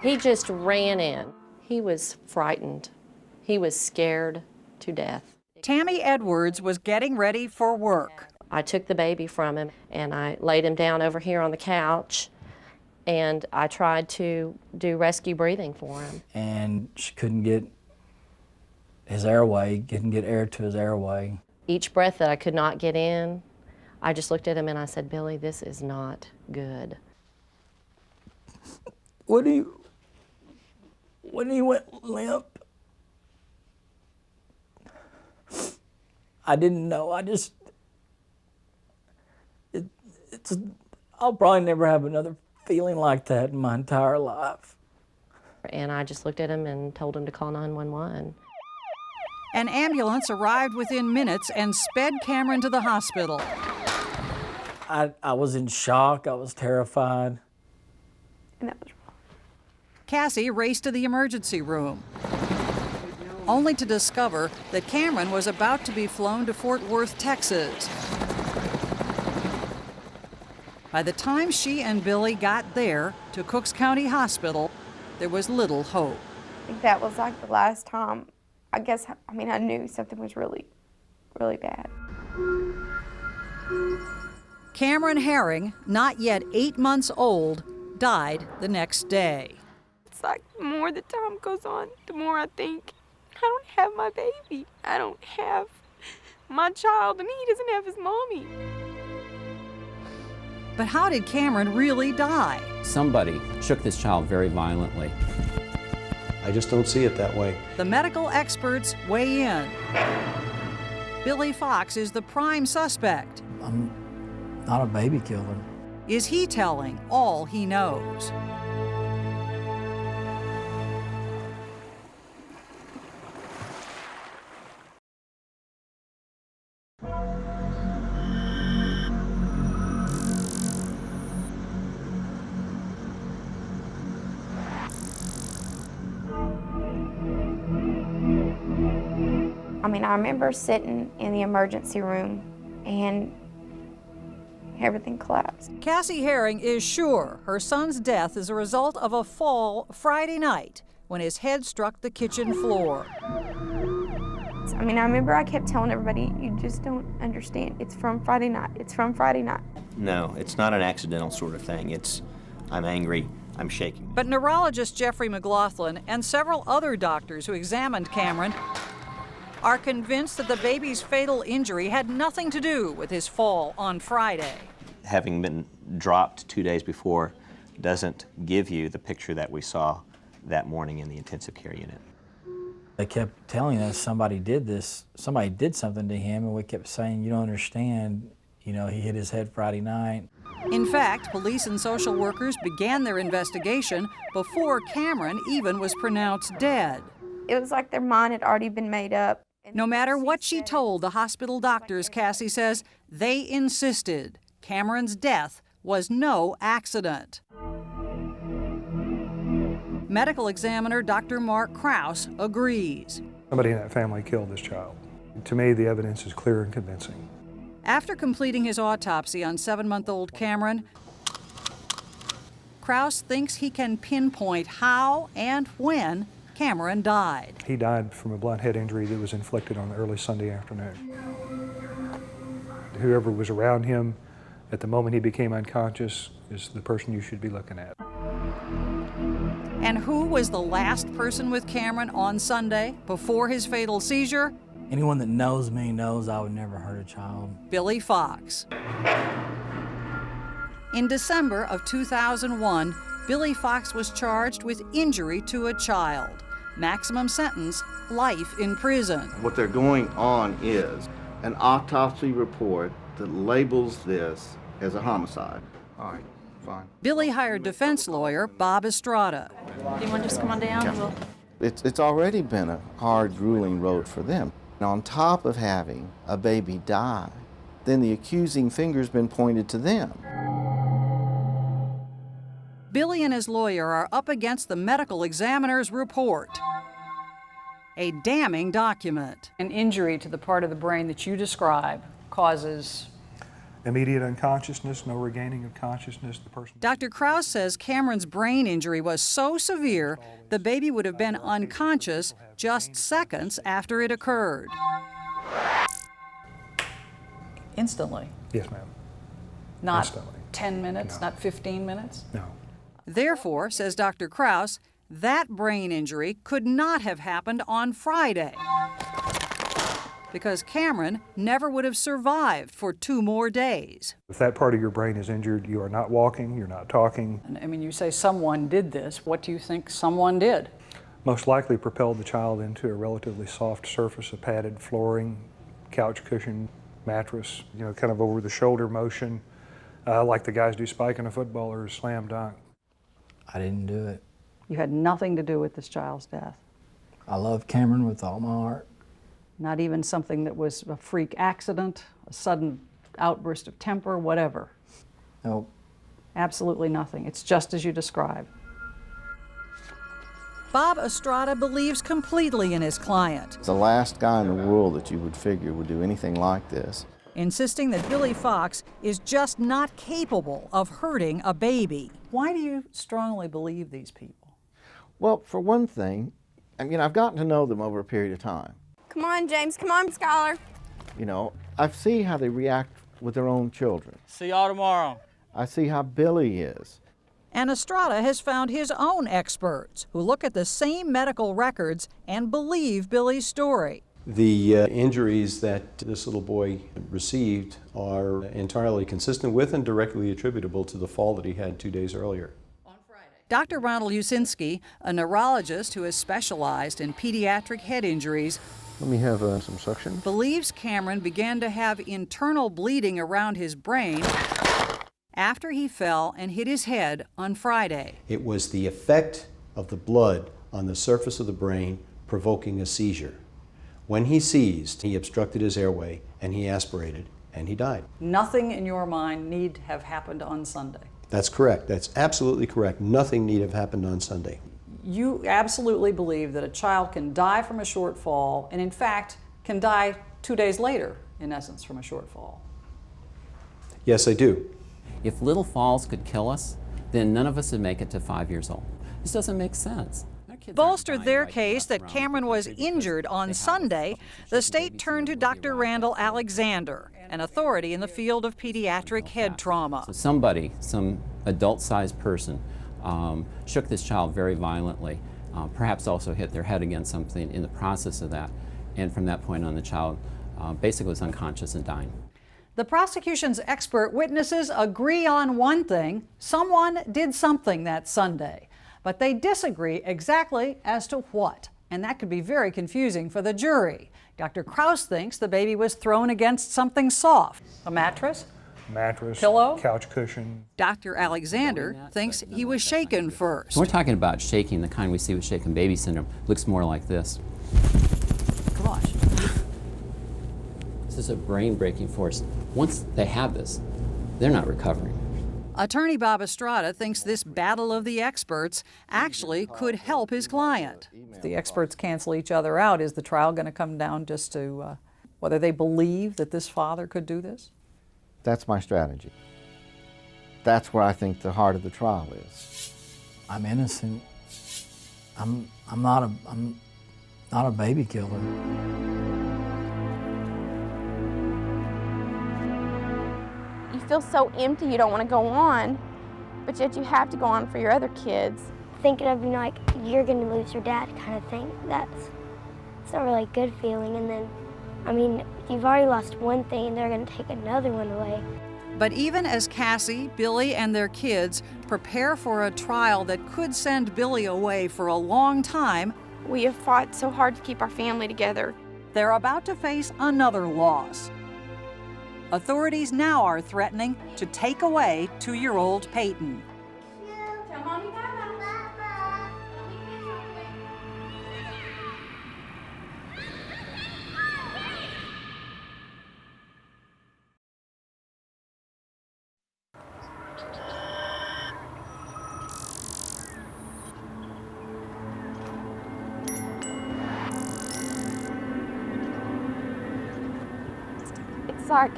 He just ran in. He was frightened. He was scared to death.
Tammy Edwards was getting ready for work.
I took the baby from him and I laid him down over here on the couch and I tried to do rescue breathing for him.
And she couldn't get his airway, couldn't get air to his airway.
Each breath that I could not get in, I just looked at him and I said, Billy, this is not good.
When he went limp, I didn't know. I'll probably never have another feeling like that in my entire life.
And I just looked at him and told him to call 911.
An ambulance arrived within minutes and sped Cameron to the hospital.
I was in shock. I was terrified.
And that was wrong.
Cassie raced to the emergency room, only to discover that Cameron was about to be flown to Fort Worth, Texas. By the time she and Billy got there to Cooks County Hospital, there was little hope.
I think that was like the last time I guess, I mean, I knew something was really, really bad.
Cameron Herring, not yet 8 months old, died the next day.
It's like the more the time goes on, the more I think, I don't have my baby. I don't have my child, and he doesn't have his mommy.
But how did Cameron really die?
Somebody shook this child very violently.
I just don't see it that way.
The medical experts weigh in. Billy Fox is the prime suspect.
I'm not a baby killer.
Is he telling all he knows?
I mean, I remember sitting in the emergency room and everything collapsed.
Cassie Herring is sure her son's death is a result of a fall Friday night when his head struck the kitchen floor.
I mean, I remember I kept telling everybody, you just don't understand. It's from Friday night. It's from Friday night.
No, it's not an accidental sort of thing. It's, I'm angry, I'm shaking.
But neurologist Jeffrey McLaughlin and several other doctors who examined Cameron are convinced that the baby's fatal injury had nothing to do with his fall on Friday.
Having been dropped 2 days before doesn't give you the picture that we saw that morning in the intensive care unit.
They kept telling us somebody did this, somebody did something to him, and we kept saying, you don't understand, you know, he hit his head Friday night.
In fact, police and social workers began their investigation before Cameron even was pronounced dead.
It was like their mind had already been made up.
No matter what she told the hospital doctors, Cassie says, they insisted Cameron's death was no accident. Medical examiner Dr. Mark Krause agrees.
Somebody in that family killed this child. To me, the evidence is clear and convincing.
After completing his autopsy on 7-month-old Cameron, Krause thinks he can pinpoint how and when Cameron died.
He died from a blunt head injury that was inflicted on the early Sunday afternoon. Whoever was around him at the moment he became unconscious is the person you should be looking at.
And who was the last person with Cameron on Sunday before his fatal seizure?
Anyone that knows me knows I would never hurt a child.
Billy Fox. In December of 2001, Billy Fox was charged with injury to a child. Maximum sentence, life in prison.
What they're going on is an autopsy report that labels this as a homicide. All right, fine.
Billy hired defense lawyer Bob Estrada.
Do you want to just come on down?
Yeah. It's already been a hard, grueling road for them. And on top of having a baby die, then the accusing finger's been pointed to them.
Billy and his lawyer are up against the medical examiner's report. A damning document.
An injury to the part of the brain that you describe causes
Immediate unconsciousness, no regaining of consciousness. The person.
Dr. Krause says Cameron's brain injury was so severe, the baby would have been unconscious just seconds after it occurred.
instantly.
Yes, ma'am.
Not
Instantly.
10 minutes, not 15 minutes?
No.
Therefore, says Dr. Krause, that brain injury could not have happened on Friday because Cameron never would have survived for 2 more days.
If that part of your brain is injured, you are not walking, you're not talking.
And, I mean, you say someone did this. What do you think someone did?
Most likely propelled the child into a relatively soft surface of padded flooring, couch cushion, mattress, kind of over the shoulder motion, like the guys do spiking a football or a slam dunk.
I didn't do it.
You had nothing to do with this child's death?
I love Cameron with all my heart.
Not even something that was a freak accident, a sudden outburst of temper, whatever?
Nope.
Absolutely nothing. It's just as you described.
Bob Estrada believes completely in his client,
It's the last guy in the world that you would figure would do anything like this.
insisting that Billy Fox is just not capable of hurting a baby.
Why do you strongly believe these people?
Well, for one thing, I mean, I've gotten to know them over a period of time.
Come on, James. Come on, Skylar.
You know, I see how they react with their own children.
See y'all tomorrow.
I see how Billy is.
And Estrada has found his own experts who look at the same medical records and believe Billy's story.
The injuries that this little boy received are entirely consistent with and directly attributable to the fall that he had 2 days earlier.
Dr. Ronald Usinski, a neurologist who has specialized in pediatric head injuries,
Let me have some suction.
believes Cameron began to have internal bleeding around his brain after he fell and hit his head on Friday.
It was the effect of the blood on the surface of the brain provoking a seizure. When he seized, he obstructed his airway and he aspirated and he died.
Nothing in your mind need have happened on Sunday.
That's correct. That's absolutely correct. Nothing need have happened on Sunday.
You absolutely believe that a child can die from a short fall, and in fact, can die 2 days later, in essence, from a short fall.
Yes, I do.
If little falls could kill us, then none of us would make it to 5 years old. This doesn't make sense.
Bolstered their case that Cameron was injured on Sunday, the state turned to Dr. Randall Alexander, an authority in the field of pediatric head trauma.
So somebody, some adult-sized person, shook this child very violently, perhaps also hit their head against something in the process of that, and from that point on the child basically was unconscious and dying.
The prosecution's expert witnesses agree on one thing: someone did something that Sunday. But they disagree exactly as to what, and that could be very confusing for the jury. Dr. Krause thinks the baby was thrown against something soft. A mattress? Pillow?
Couch cushion.
Dr. Alexander thinks he was shaken first.
So we're talking about shaking, the kind we see with shaken baby syndrome. Looks more like this.
Gosh.
This is a brain-breaking force. Once they have this, they're not recovering.
Attorney Bob Estrada thinks this battle of the experts actually could help his client. If the experts cancel each other out, is the trial going to come down just to whether they believe that this father could do this?
That's my strategy. That's where I think the heart of the trial is.
I'm innocent. I'm not a baby killer.
You feel so empty you don't want to go on, but yet you have to go on for your other kids.
Thinking of, like, you're going to lose your dad kind of thing, it's not really a good feeling. And then, I mean, you've already lost one thing and they're going to take another one away.
But even as Cassie, Billy, and their kids prepare for a trial that could send Billy away for a long time,
We have fought so hard to keep our family together.
They're about to face another loss. Authorities now are threatening to take away 2-year-old Peyton.
Tell Mommy bye-bye. It's like,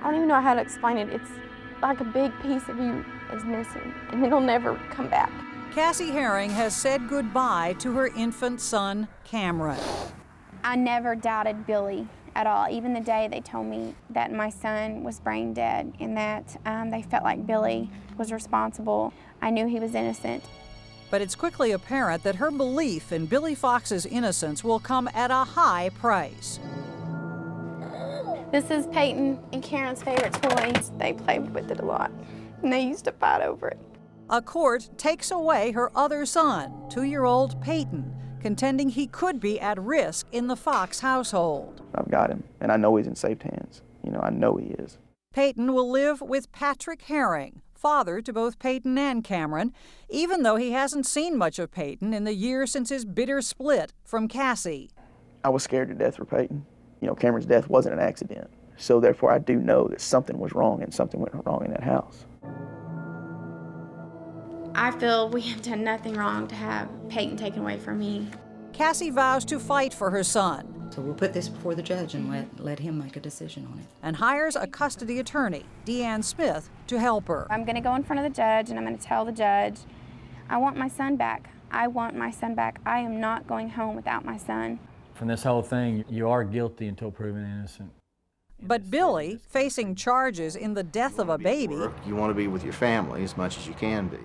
I don't even know how to explain it. It's like a big piece of you is missing, and it'll never come back.
Cassie Herring has said goodbye to her infant son, Cameron.
I never doubted Billy at all, even the day they told me that my son was brain dead and that they felt like Billy was responsible. I knew he was innocent.
But it's quickly apparent that her belief in Billy Fox's innocence will come at a high price.
This is Peyton and Karen's favorite toys. They played with it a lot, and they used to fight over it.
A court takes away her other son, 2-year-old Peyton, contending he could be at risk in the Fox household.
I've got him, and I know he's in safe hands. You know, I know he is.
Peyton will live with Patrick Herring, father to both Peyton and Cameron, even though he hasn't seen much of Peyton in the year since his bitter split from Cassie.
I was scared to death for Peyton. You know, Cameron's death wasn't an accident. So therefore, I do know that something was wrong and something went wrong in that house.
I feel we have done nothing wrong to have Peyton taken away from me.
Cassie vows to fight for her son.
So we'll put this before the judge and let him make a decision on it.
And hires a custody attorney, Deanne Smith, to help her.
I'm going to go in front of the judge and I'm going to tell the judge, I want my son back. I want my son back. I am not going home without my son.
From this whole thing, you are guilty until proven innocent.
But Billy, facing charges in the death of a baby,
You want to be with your family as much as you can be.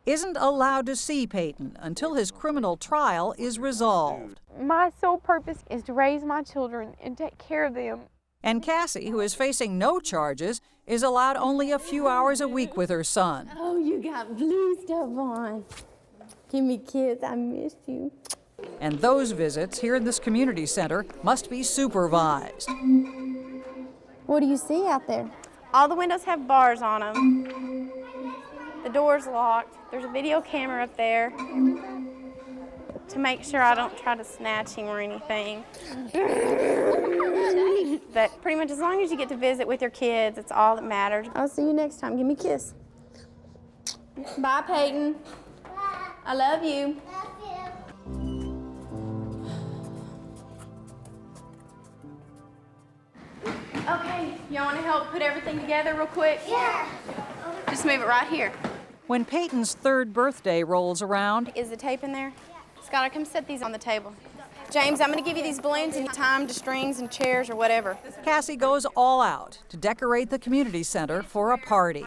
isn't allowed to see Peyton until his criminal trial is resolved.
My sole purpose is to raise my children and take care of them.
And Cassie, who is facing no charges, is allowed only a few hours a week with her son.
Oh, you got blue stuff on. Give me a kiss. I missed you.
And those visits here in this community center must be supervised.
What do you see out there? All the windows have bars on them. The door's locked. There's a video camera up there to make sure I don't try to snatch him or anything. But pretty much as long as you get to visit with your kids, it's all that matters. I'll see you next time. Give me a kiss. Bye, Peyton. I love you. Okay, y'all want to help put everything together real quick? Yeah. Just move it right here.
When Peyton's third birthday rolls around,
Is the tape in there? Scott, come set these on the table. James, I'm going to give you these balloons and time to strings and chairs or whatever.
Cassie goes all out to decorate the community center for a party.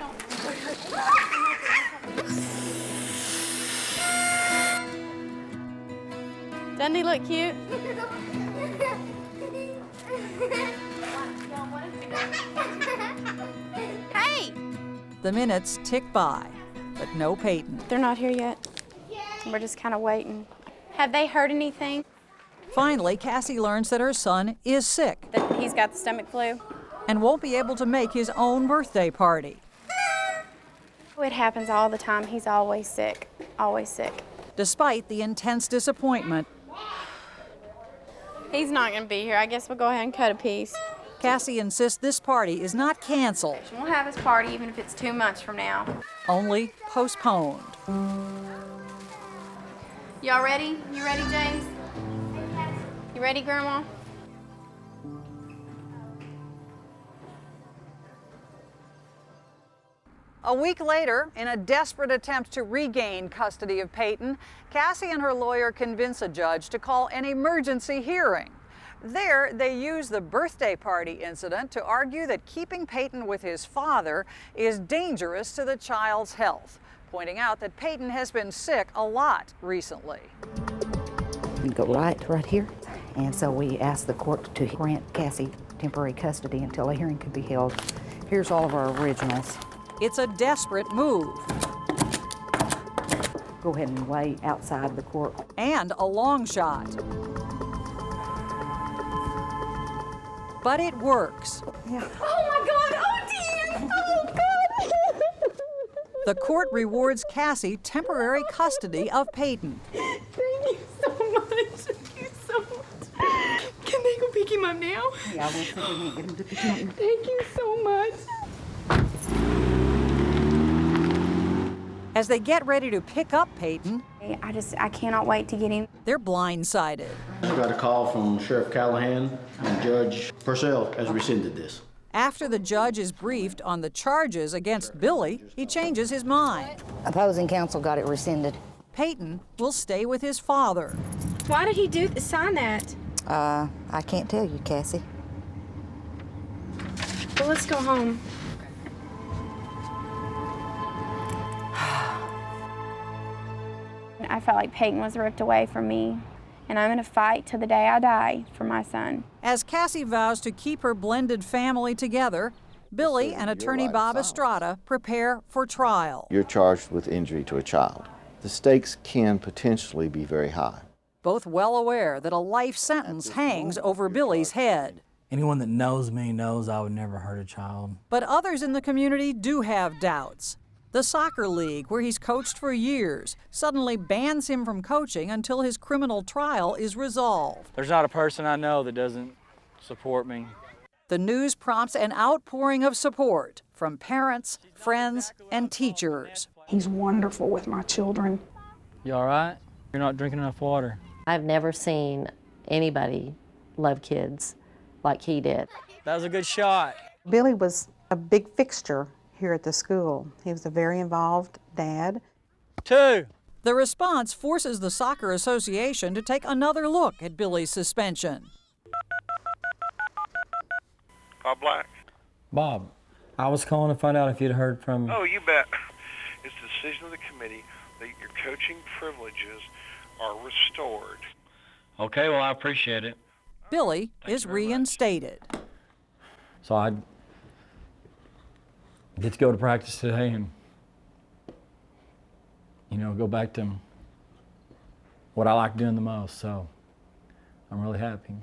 Doesn't he look cute? Hey!
The minutes tick by, but no Peyton.
They're not here yet. We're just kind of waiting. Have they heard anything?
Finally, Cassie learns that her son is sick
That he's got the stomach flu?
and won't be able to make his own birthday party.
It happens all the time. He's always sick. Always sick.
Despite the intense disappointment,
He's not going to be here. I guess we'll go ahead and cut a piece.
Cassie insists this party is not canceled,
We'll have his party even if it's 2 months from now.
only postponed.
Y'all ready? You ready, James? You ready, Grandma?
A week later, in a desperate attempt to regain custody of Peyton, Cassie and her lawyer convince a judge to call an emergency hearing. There, they use the birthday party incident to argue that keeping Peyton with his father is dangerous to the child's health, pointing out that Peyton has been sick a lot recently.
You go right here. And so we asked the court to grant Cassie temporary custody until a hearing could be held. Here's all of our originals.
It's a desperate move.
Go ahead and wait outside the court.
And a long shot. But it works.
Yeah.
Oh my God! Oh dear! Oh God!
The court rewards Cassie temporary custody of Peyton.
Thank you so much. Thank you so much. Can they go pick him up now?
Yeah, we'll see if we can get him to pick him up.
Thank you so much.
As they get ready to pick up Peyton,
I cannot wait to get him.
they're blindsided.
We got a call from Sheriff Callahan, and Judge Purcell has rescinded this.
After the judge is briefed on the charges against Billy, he changes his mind.
Opposing counsel got it rescinded.
Peyton will stay with his father.
Why did he sign that?
I can't tell you, Cassie.
Well, let's go home. I felt like Peyton was ripped away from me, and I'm going to fight till the day I die for my son.
As Cassie vows to keep her blended family together, Billy and attorney Bob Estrada prepare for trial.
You're charged with injury to a child. The stakes can potentially be very high.
Both well aware that a life sentence hangs over Billy's head.
Anyone that knows me knows I would never hurt a child.
But others in the community do have doubts. The soccer league, where he's coached for years, suddenly bans him from coaching until his criminal trial is resolved.
There's not a person I know that doesn't support me.
The news prompts an outpouring of support from parents, friends, and teachers.
He's wonderful with my children.
You all right? You're not drinking enough water.
I've never seen anybody love kids like he did.
That was a good shot.
Billy was a big fixture here at the school. He was a very involved dad.
2.
The response forces the Soccer Association to take another look at Billy's suspension.
Bob Black.
Bob, I was calling to find out if you'd heard from...
Oh, you bet. It's the decision of the committee that your coaching privileges are restored.
Okay, well, I appreciate it.
Billy is reinstated.
So I get to go to practice today and, go back to what I like doing the most, so I'm really happy.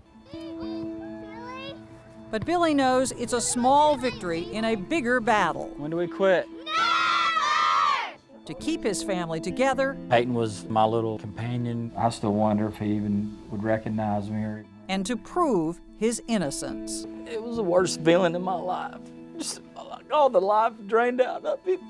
But Billy knows it's a small victory in a bigger battle.
When do we quit?
To keep his family together.
Peyton was my little companion. I still wonder if he even would recognize me.
And to prove his innocence.
It was the worst feeling in my life. Just like all the life drained out of it.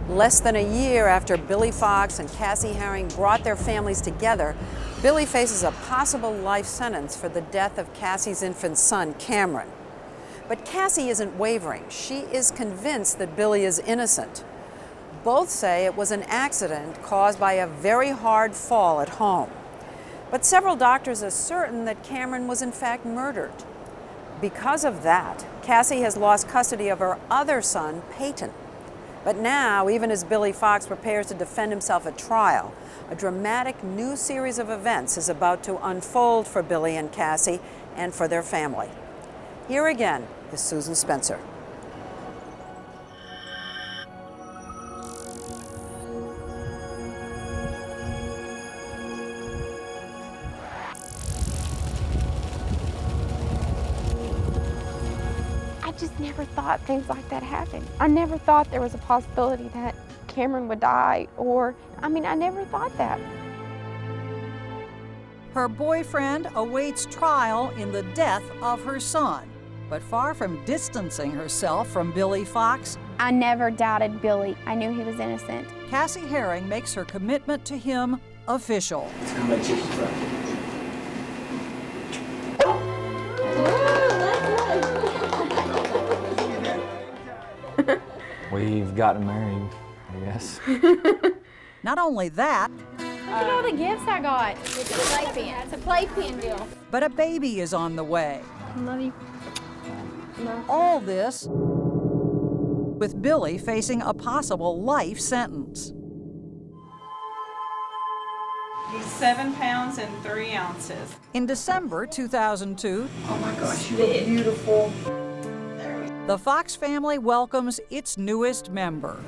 Less than a year after Billy Fox and Cassie Herring brought their families together, Billy faces a possible life sentence for the death of Cassie's infant son, Cameron. But Cassie isn't wavering. She is convinced that Billy is innocent. Both say it was an accident caused by a very hard fall at home. But several doctors are certain that Cameron was in fact murdered. Because of that, Cassie has lost custody of her other son, Peyton. But now, even as Billy Fox prepares to defend himself at trial, a dramatic new series of events is about to unfold for Billy and Cassie and for their family. Here again is Susan Spencer.
I just never thought things like that happened. I never thought there was a possibility that Cameron would die, I never thought that.
Her boyfriend awaits trial in the death of her son. But far from distancing herself from Billy Fox,
I never doubted Billy. I knew he was innocent.
Cassie Herring makes her commitment to him official.
We've gotten married, I guess.
Not only that,
Look at all the gifts I got. It's a playpen. It's a playpen deal.
but a baby is on the way.
Love you.
All this with Billy facing a possible life sentence.
He's 7 pounds and 3 ounces.
In December 2002,
Oh my gosh, you look beautiful.
the Fox family welcomes its newest member,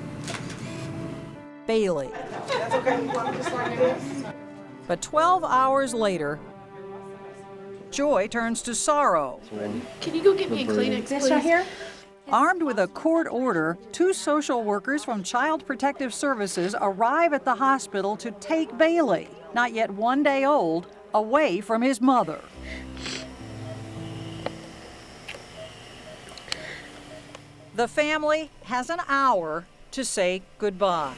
Bailey.
That's okay. You want to just like this?
But 12 hours later, joy turns to sorrow.
Can you go get me a Kleenex, please? Right here?
Armed with a court order, 2 social workers from Child Protective Services arrive at the hospital to take Bailey, not yet 1 day old, away from his mother. The family has an hour to say goodbye.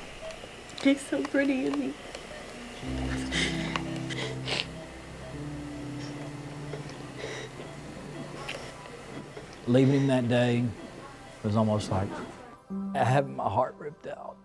He's so pretty, isn't he?
Leaving him that day was almost like having my heart ripped out.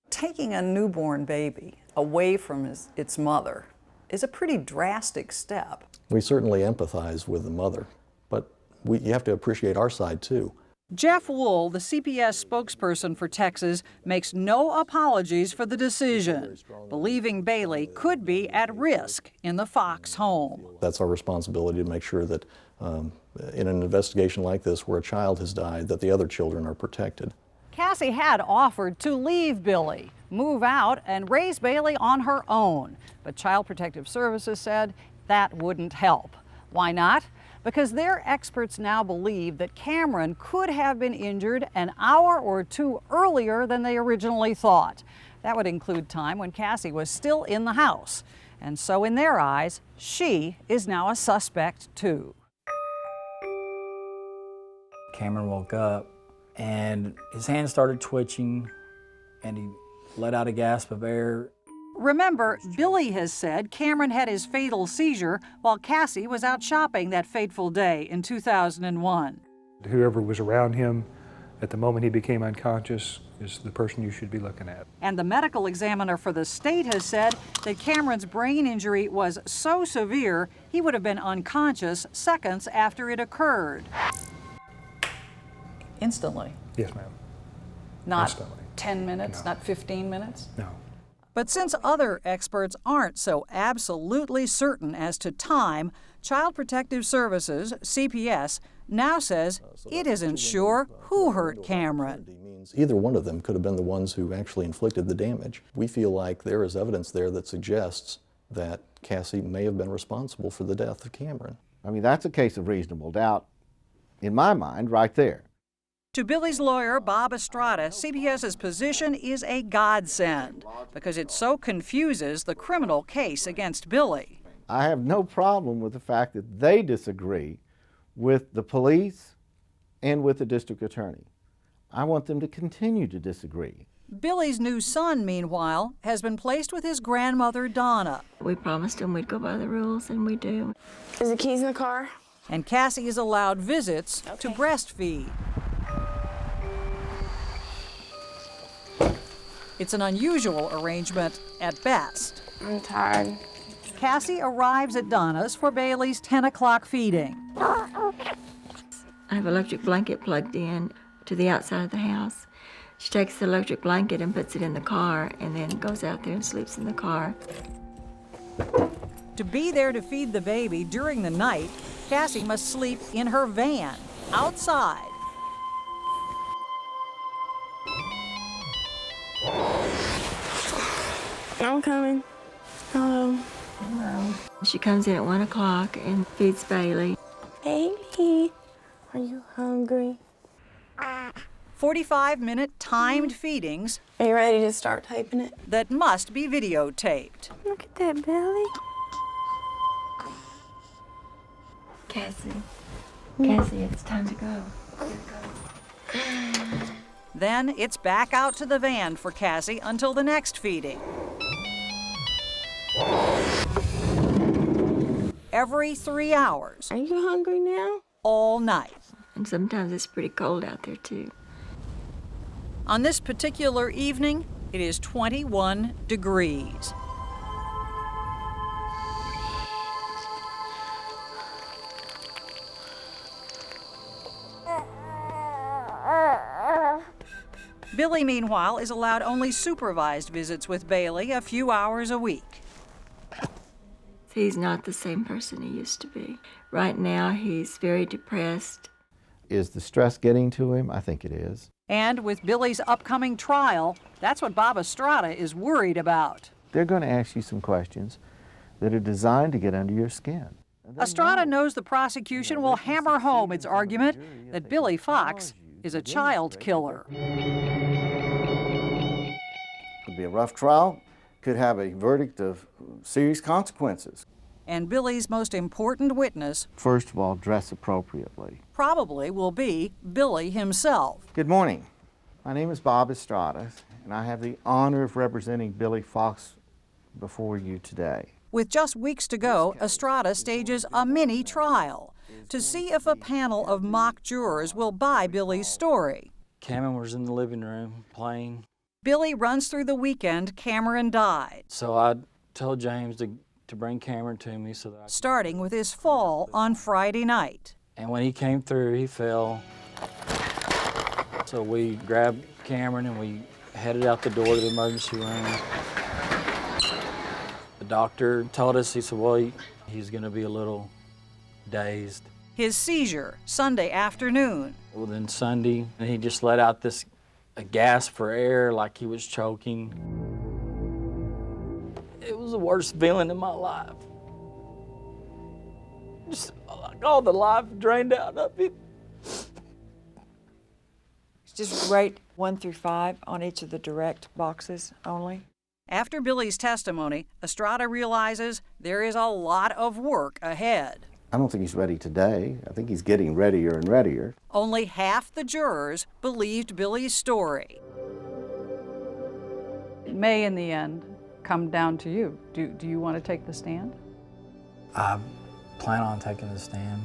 Taking a newborn baby away from its mother is a pretty drastic step.
We certainly empathize with the mother, but you have to appreciate our side too.
Jeff Wool, the CBS spokesperson for Texas, makes no apologies for the decision, believing Bailey could be at risk in the Fox home.
That's our responsibility to make sure that in an investigation like this where a child has died, that the other children are protected.
Cassie had offered to leave Billy, move out, and raise Bailey on her own. But Child Protective Services said that wouldn't help. Why not? Because their experts now believe that Cameron could have been injured an hour or 2 earlier than they originally thought. That would include time when Cassie was still in the house. And so in their eyes, she is now a suspect too.
Cameron woke up and his hand started twitching, and he let out a gasp of air.
Remember, Billy has said Cameron had his fatal seizure while Cassie was out shopping that fateful day in 2001.
Whoever was around him at the moment he became unconscious is the person you should be looking at.
And the medical examiner for the state has said that Cameron's brain injury was so severe he would have been unconscious seconds after it occurred. Instantly.
Yes, ma'am.
Not
Instantly.
10 minutes, not 15 minutes?
No.
But since other experts aren't so absolutely certain as to time, Child Protective Services, CPS, now says it isn't sure who hurt Cameron.
Either one of them could have been the ones who actually inflicted the damage. We feel like there is evidence there that suggests that Cassie may have been responsible for the death of Cameron.
I mean, that's a case of reasonable doubt, in my mind, right there.
To Billy's lawyer, Bob Estrada, CPS's position is a godsend because it so confuses the criminal case against Billy.
I have no problem with the fact that they disagree with the police and with the district attorney. I want them to continue to disagree.
Billy's new son, meanwhile, has been placed with his grandmother, Donna.
We promised him we'd go by the rules, and we do. Is the keys in the car?
And Cassie is allowed visits to breastfeed. It's an unusual arrangement at best.
I'm tired.
Cassie arrives at Donna's for Bailey's 10 o'clock feeding.
I have an electric blanket plugged in to the outside of the house. She takes the electric blanket and puts it in the car and then goes out there and sleeps in the car.
To be there to feed the baby during the night, Cassie must sleep in her van, outside.
I'm coming. Hello. Hello. She comes in at 1 o'clock and feeds Bailey. Baby, are you hungry?
45-minute timed feedings.
Are you ready to start taping it?
That must be videotaped.
Look at that belly. Cassie. Cassie, it's time to go.
Then it's back out to the van for Cassie until the next feeding. Every 3 hours.
Are you hungry now?
All night.
And sometimes it's pretty cold out there, too.
On this particular evening, it is 21 degrees. Billy, meanwhile, is allowed only supervised visits with Bailey a few hours a week.
He's not the same person he used to be. Right now, he's very depressed.
Is the stress getting to him? I think it is.
And with Billy's upcoming trial, that's what Bob Estrada is worried about.
They're going to ask you some questions that are designed to get under your skin.
Estrada knows the prosecution will hammer home its argument that Billy Fox is a child killer.
Could be a rough trial, could have a verdict of serious consequences.
And Billy's most important witness,
First of all, dress appropriately.
Probably will be Billy himself.
Good morning. My name is Bob Estrada, and I have the honor of representing Billy Fox before you today.
With just weeks to go, Estrada stages a mini trial to see if a panel of mock jurors will buy Billy's story.
Cameron was in the living room playing.
Billy runs through the weekend Cameron died.
So I told James to bring Cameron to me so that
starting with his fall on Friday night.
And when he came through, he fell. So we grabbed Cameron and we headed out the door to the emergency room. The doctor told us, he said, well, he's going to be a little dazed.
His seizure, Sunday afternoon.
Well, then Sunday, and he just let out a gasp for air like he was choking. It was the worst feeling in my life. Just like all the life drained out of it.
Just rate 1 through 5 on each of the direct boxes only.
After Billy's testimony, Estrada realizes there is a lot of work ahead.
I don't think he's ready today. I think he's getting readier and readier.
Only half the jurors believed Billy's story. It may, in the end, come down to you. Do you want to take the stand?
I plan on taking the stand.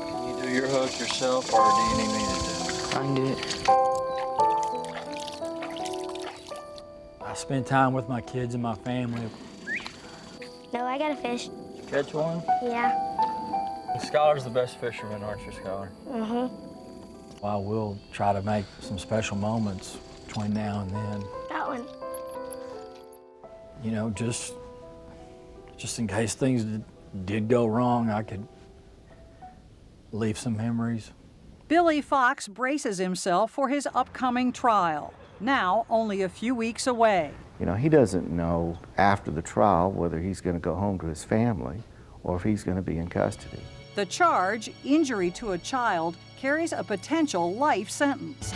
Can you do your hooks yourself, or do you need me to do it?
I can do it. I spend time with my kids and my family.
No, I got a fish.
Catch one?
Yeah.
Skylar's the best fisherman, aren't you, Skylar?
Mm-hmm.
I will try to make some special moments between now and then.
That one.
You know, just in case things did go wrong, I could leave some memories.
Billy Fox braces himself for his upcoming trial, now only a few weeks away.
You know, he doesn't know after the trial whether he's going to go home to his family or if he's going to be in custody.
The charge, injury to a child, carries a potential life sentence.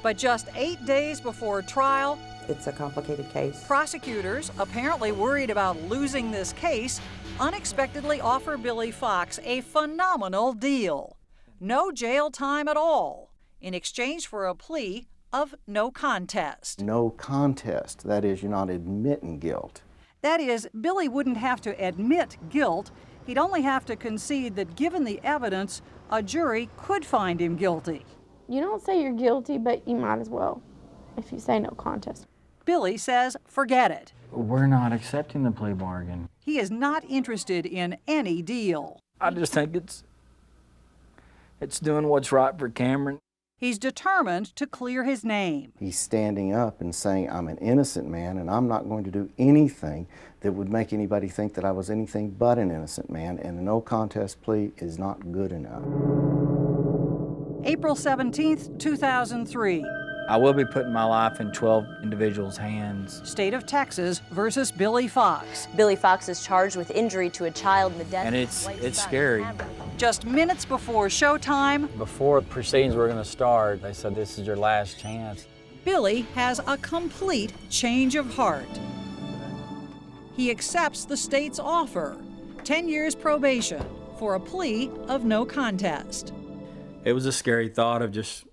But just 8 days before trial,
it's a complicated case.
Prosecutors, apparently worried about losing this case, unexpectedly offer Billy Fox a phenomenal deal. No jail time at all, in exchange for a plea of no contest.
No contest. That is, you're not admitting guilt.
That is, Billy wouldn't have to admit guilt. He'd only have to concede that given the evidence, a jury could find him guilty.
You don't say you're guilty, but you might as well if you say no contest.
Billy says forget it.
We're not accepting the plea bargain.
He is not interested in any deal.
I just think it's doing what's right for Cameron.
He's determined to clear his name.
He's standing up and saying, I'm an innocent man and I'm not going to do anything that would make anybody think that I was anything but an innocent man, and a no contest plea is not good enough.
April 17th, 2003.
I will be putting my life in 12 individuals' hands.
State of Texas versus Billy Fox.
Billy Fox is charged with injury to a child and the death
And
of his late
it's
son.
scary.
Just minutes before showtime,
Before proceedings were going to start, they said this is your last chance.
Billy has a complete change of heart. He accepts the state's offer, 10 years probation for a plea of no contest.
It was a scary thought of just,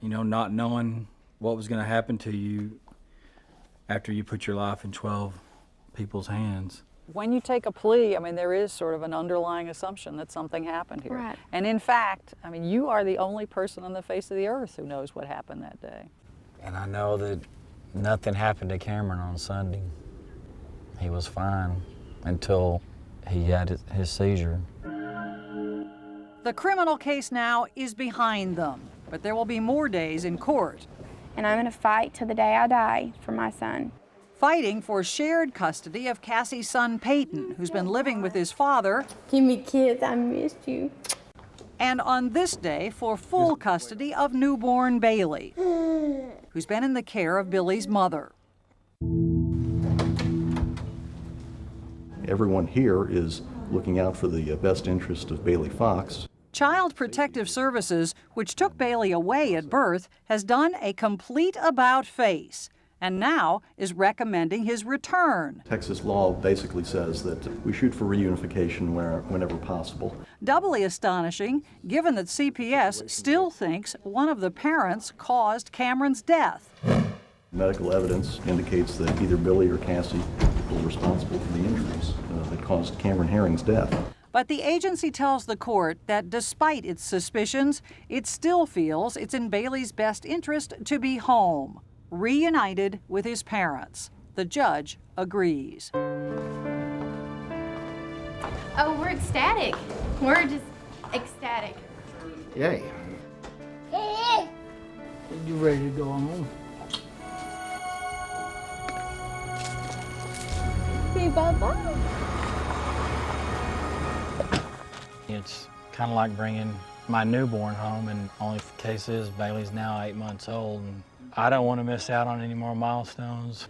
you know, not knowing what was going to happen to you after you put your life in 12 people's hands.
When you take a plea, I mean, there is sort of an underlying assumption that something happened here.
Right.
And in fact, I mean, you are the only person on the face of the earth who knows what happened that day.
And I know that nothing happened to Cameron on Sunday. He was fine until he had his seizure.
The criminal case now is behind them, but there will be more days in court.
And I'm going to fight till the day I die for my son.
Fighting for shared custody of Cassie's son Peyton, who's been living with his father.
Give me kids, I missed you.
And on this day, for full custody of newborn Bailey, who's been in the care of Billy's mother.
Everyone here is looking out for the best interest of Bailey Fox.
Child Protective Services, which took Bailey away at birth, has done a complete about-face and now is recommending his return.
Texas law basically says that we shoot for reunification whenever possible.
Doubly astonishing, given that CPS still thinks one of the parents caused Cameron's death.
Medical evidence indicates that either Billy or Cassie were responsible for the injuries that caused Cameron Herring's death.
But the agency tells the court that despite its suspicions, it still feels it's in Bailey's best interest to be home, reunited with his parents. The judge agrees.
Oh, we're ecstatic. We're just ecstatic.
Yay.
You ready to go home?
Say bye-bye.
It's kind of like bringing my newborn home, and only the case is Bailey's now 8 months old, and I don't want to miss out on any more milestones.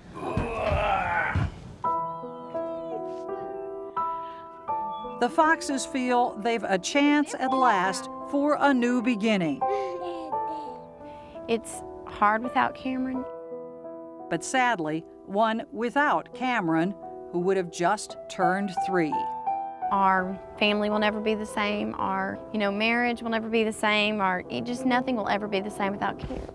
the Foxes feel they've a chance at last for a new beginning.
It's hard without Cameron.
But sadly, one without Cameron, who would have just turned 3.
Our family will never be the same. Our, marriage will never be the same. Nothing will ever be the same without Cameron.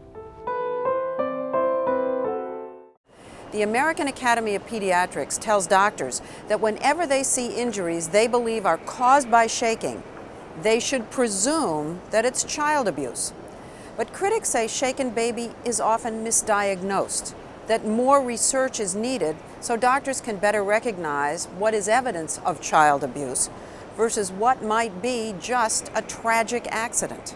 The American Academy of Pediatrics tells doctors that whenever they see injuries they believe are caused by shaking, they should presume that it's child abuse. But critics say shaken baby is often misdiagnosed, that more research is needed so doctors can better recognize what is evidence of child abuse versus what might be just a tragic accident.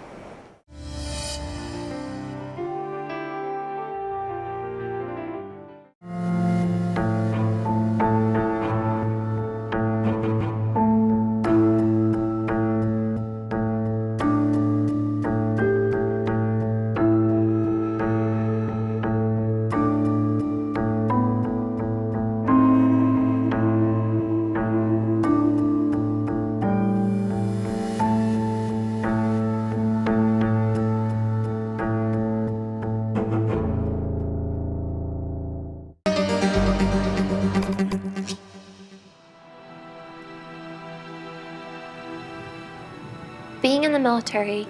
Being in the military,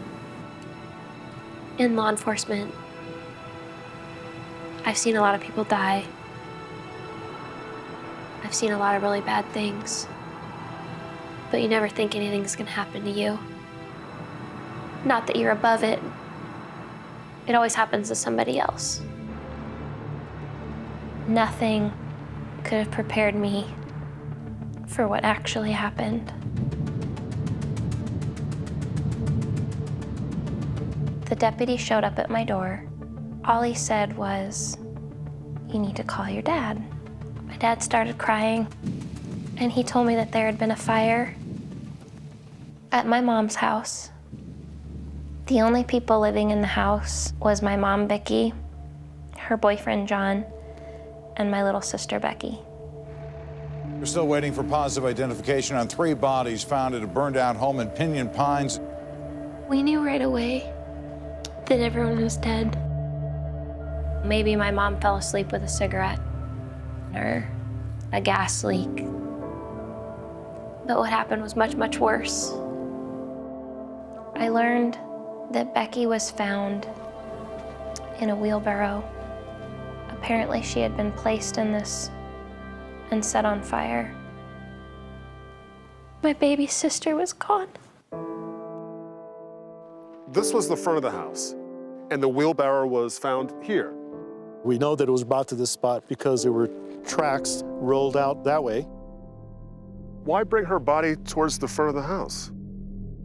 in law enforcement, I've seen a lot of people die. I've seen a lot of really bad things. But you never think anything's gonna happen to you. Not that you're above it. It always happens to somebody else. Nothing could have prepared me for what actually happened. The deputy showed up at my door. All he said was, "You need to call your dad." My dad started crying, and he told me that there had been a fire at my mom's house. The only people living in the house was my mom, Vicki, her boyfriend, John, and my little sister, Becky.
We're still waiting for positive identification on 3 bodies found at a burned-out home in Pinion Pines.
We knew right away that everyone was dead. Maybe my mom fell asleep with a cigarette or a gas leak. But what happened was much, much worse. I learned that Becky was found in a wheelbarrow. Apparently she had been placed in this and set on fire. My baby sister was gone.
This was the front of the house, and the wheelbarrow was found here.
We know that it was brought to this spot because there were tracks rolled out that way.
Why bring her body towards the front of the house?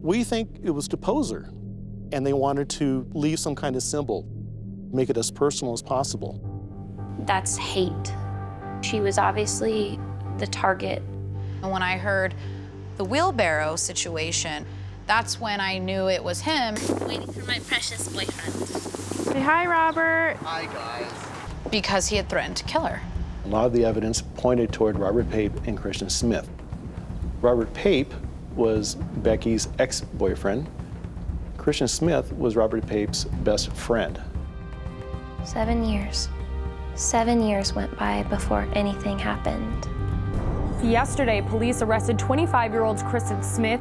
We think it was to pose her, and they wanted to leave some kind of symbol, make it as personal as possible.
That's hate. She was obviously the target.
When I heard the wheelbarrow situation, that's when I knew it was him.
Waiting for my precious boyfriend.
Say hi, Robert.
Hi, guys.
Because he had threatened to kill her.
A lot of the evidence pointed toward Robert Pape and Christian Smith. Robert Pape was Becky's ex-boyfriend. Christian Smith was Robert Pape's best friend.
7 years. 7 years went by before anything happened.
Yesterday, police arrested 25-year-old Kristen Smith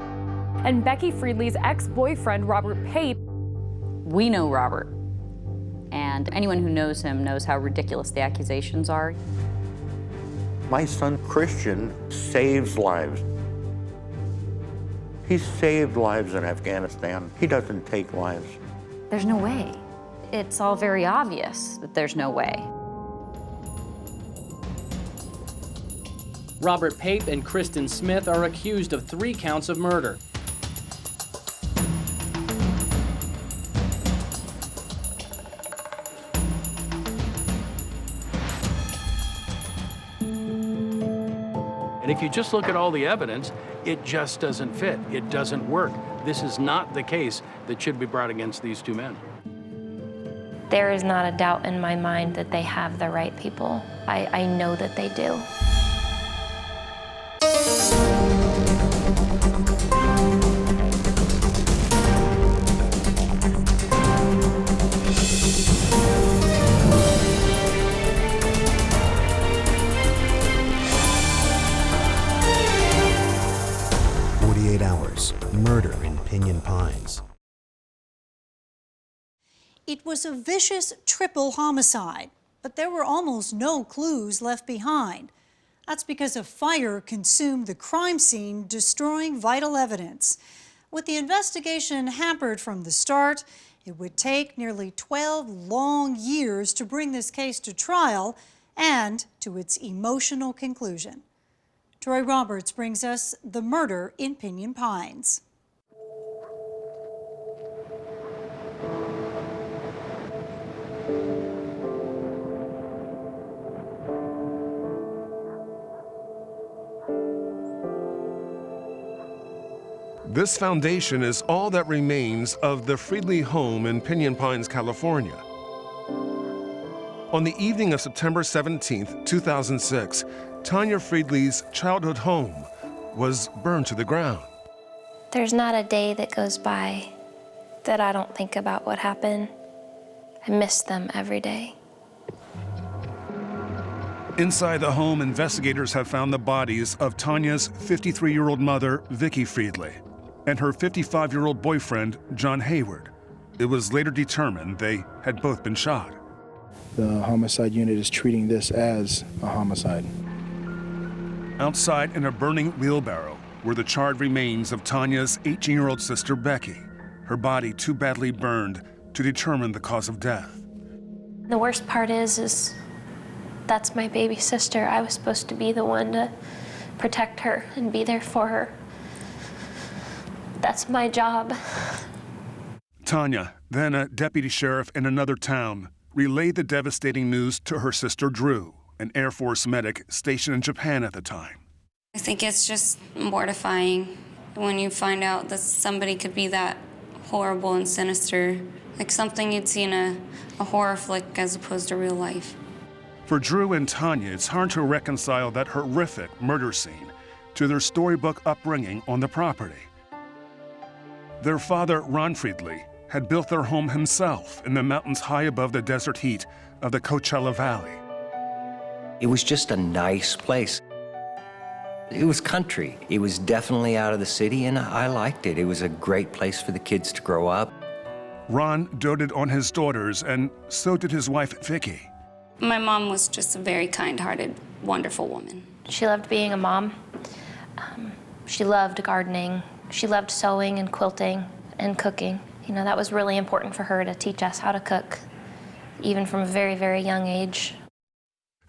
and Becky Friedley's ex-boyfriend, Robert Pape.
We know Robert, and anyone who knows him knows how ridiculous the accusations are.
My son, Christian, saves lives. He saved lives in Afghanistan. He doesn't take lives.
There's no way. It's all very obvious that there's no way.
Robert Pape and Kristen Smith are accused of 3 counts of murder.
And if you just look at all the evidence, it just doesn't fit. It doesn't work. This is not the case that should be brought against these 2 men.
There is not a doubt in my mind that they have the right people. I know that they do.
Pinion Pines.
It was a vicious triple homicide, but there were almost no clues left behind. That's because a fire consumed the crime scene, destroying vital evidence. With the investigation hampered from the start, it would take nearly 12 long years to bring this case to trial and to its emotional conclusion. Troy Roberts brings us the murder in Pinion Pines.
This foundation is all that remains of the Friedley home in Pinion Pines, California. On the evening of September 17, 2006, Tanya Friedley's childhood home was burned to the ground.
There's not a day that goes by that I don't think about what happened. I miss them every day.
Inside the home, investigators have found the bodies of Tanya's 53-year-old mother, Vicki Friedley, and her 55-year-old boyfriend, John Hayward. It was later determined they had both been shot.
The homicide unit is treating this as a homicide.
Outside in a burning wheelbarrow were the charred remains of Tanya's 18-year-old sister, Becky, her body too badly burned to determine the cause of death.
The worst part is that's my baby sister. I was supposed to be the one to protect her and be there for her. That's my job.
Tanya, then a deputy sheriff in another town, relayed the devastating news to her sister Drew, an Air Force medic stationed in Japan at the time.
I think it's just mortifying when you find out that somebody could be that horrible and sinister, like something you'd see in a horror flick as opposed to real life.
For Drew and Tanya, it's hard to reconcile that horrific murder scene to their storybook upbringing on the property. Their father, Ron Friedley, had built their home himself in the mountains high above the desert heat of the Coachella Valley.
It was just a nice place. It was country. It was definitely out of the city, and I liked it. It was a great place for the kids to grow up.
Ron doted on his daughters, and so did his wife, Vicki.
My mom was just a very kind-hearted, wonderful woman.
She loved being a mom. She loved gardening. She loved sewing and quilting and cooking. You know, that was really important for her to teach us how to cook, even from a very, very young age.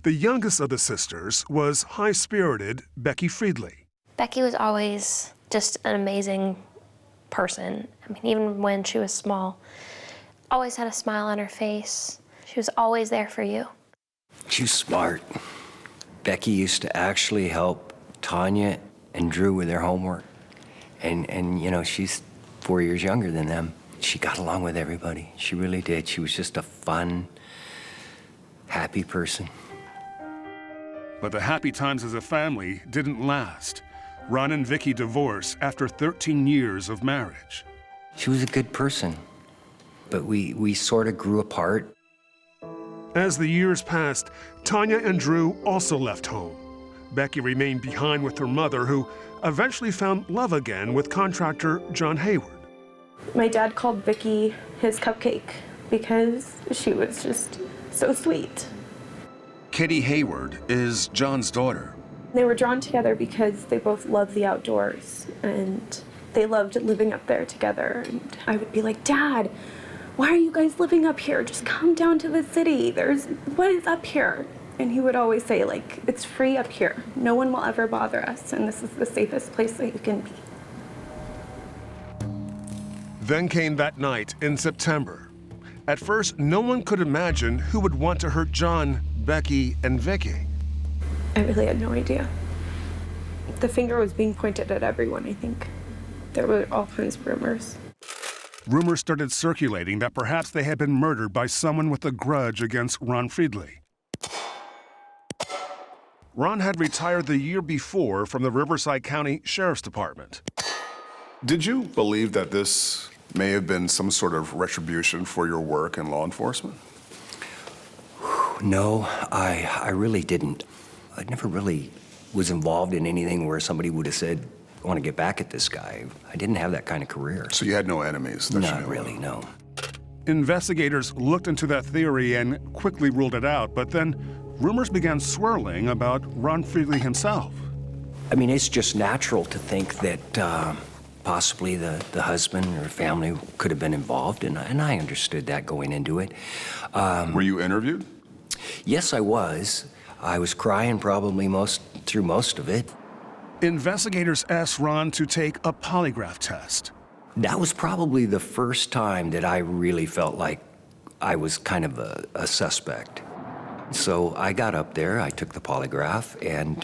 The youngest of the sisters was high-spirited Becky Friedley.
Becky was always just an amazing person. I mean, even when she was small, always had a smile on her face. She was always there for you.
She was smart. Becky used to actually help Tanya and Drew with their homework. And you know, she's 4 years younger than them. She got along with everybody. She really did. She was just a fun, happy person.
But the happy times as a family didn't last. Ron and Vicki divorced after 13 years of marriage.
She was a good person, but we sort of grew apart.
As the years passed, Tanya and Drew also left home. Becky remained behind with her mother, who eventually found love again with contractor John Hayward.
My dad called Vicki his cupcake because she was just so sweet.
Kitty Hayward is John's daughter.
They were drawn together because they both loved the outdoors and they loved living up there together. And I would be like, Dad, why are you guys living up here? Just come down to the city. What is up here? And he would always say, like, it's free up here. No one will ever bother us, and this is the safest place that you can be.
Then came that night in September. At first, no one could imagine who would want to hurt John, Becky, and Vicki.
I really had no idea. The finger was being pointed at everyone, I think. There were all kinds of rumors.
Rumors started circulating that perhaps they had been murdered by someone with a grudge against Ron Friedley. Ron had retired the year before from the Riverside County Sheriff's Department.
Did you believe that this may have been some sort of retribution for your work in law enforcement?
No, I really didn't. I never really was involved in anything where somebody would have said, want to get back at this guy. I didn't have that kind of career.
So you had no enemies? That you
Not
knew
really,
of?
no.
Investigators looked into that theory and quickly ruled it out, but then rumors began swirling about Ron Friedley himself.
I mean, it's just natural to think that possibly the husband or family could have been involved, and I understood that going into it.
Were you interviewed?
Yes, I was. I was crying probably through most of it.
Investigators asked Ron to take a polygraph test.
That was probably the first time that I really felt like I was kind of a suspect. So I got up there, I took the polygraph, and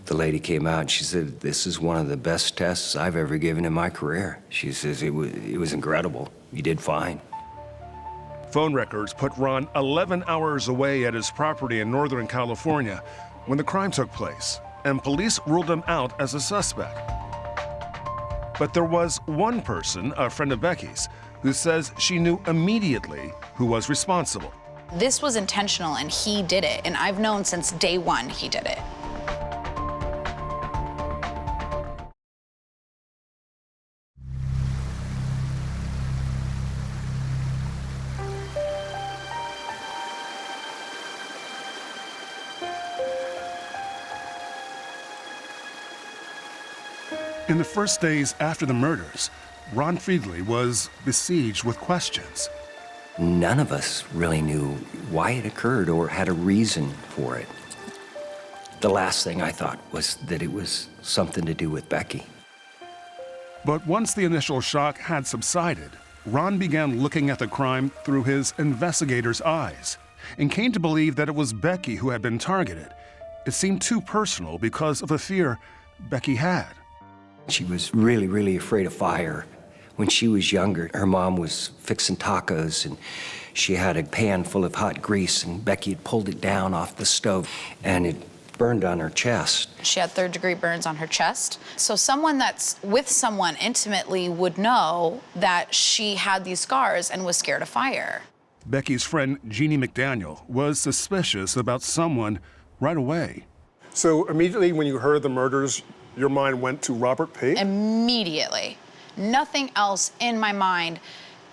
the lady came out and she said, "This is one of the best tests I've ever given in my career." She says, it was incredible. You did fine.
Phone records put Ron 11 hours away at his property in Northern California when the crime took place, and police ruled him out as a suspect. But there was one person, a friend of Becky's, who says she knew immediately who was responsible.
This was intentional, and he did it, and I've known since day one he did it.
In the first days after the murders, Ron Friedley was besieged with questions.
None of us really knew why it occurred or had a reason for it. The last thing I thought was that it was something to do with Becky.
But once the initial shock had subsided, Ron began looking at the crime through his investigator's eyes and came to believe that it was Becky who had been targeted. It seemed too personal because of a fear Becky had.
She was really, really afraid of fire. When she was younger, her mom was fixing tacos, and she had a pan full of hot grease, and Becky had pulled it down off the stove, and it burned on her chest.
She had third-degree burns on her chest. So someone that's with someone intimately would know that she had these scars and was scared of fire.
Becky's friend, Jeannie McDaniel, was suspicious about someone right away.
So immediately when you heard the murders, your mind went to Robert Pape?
Immediately. Nothing else in my mind.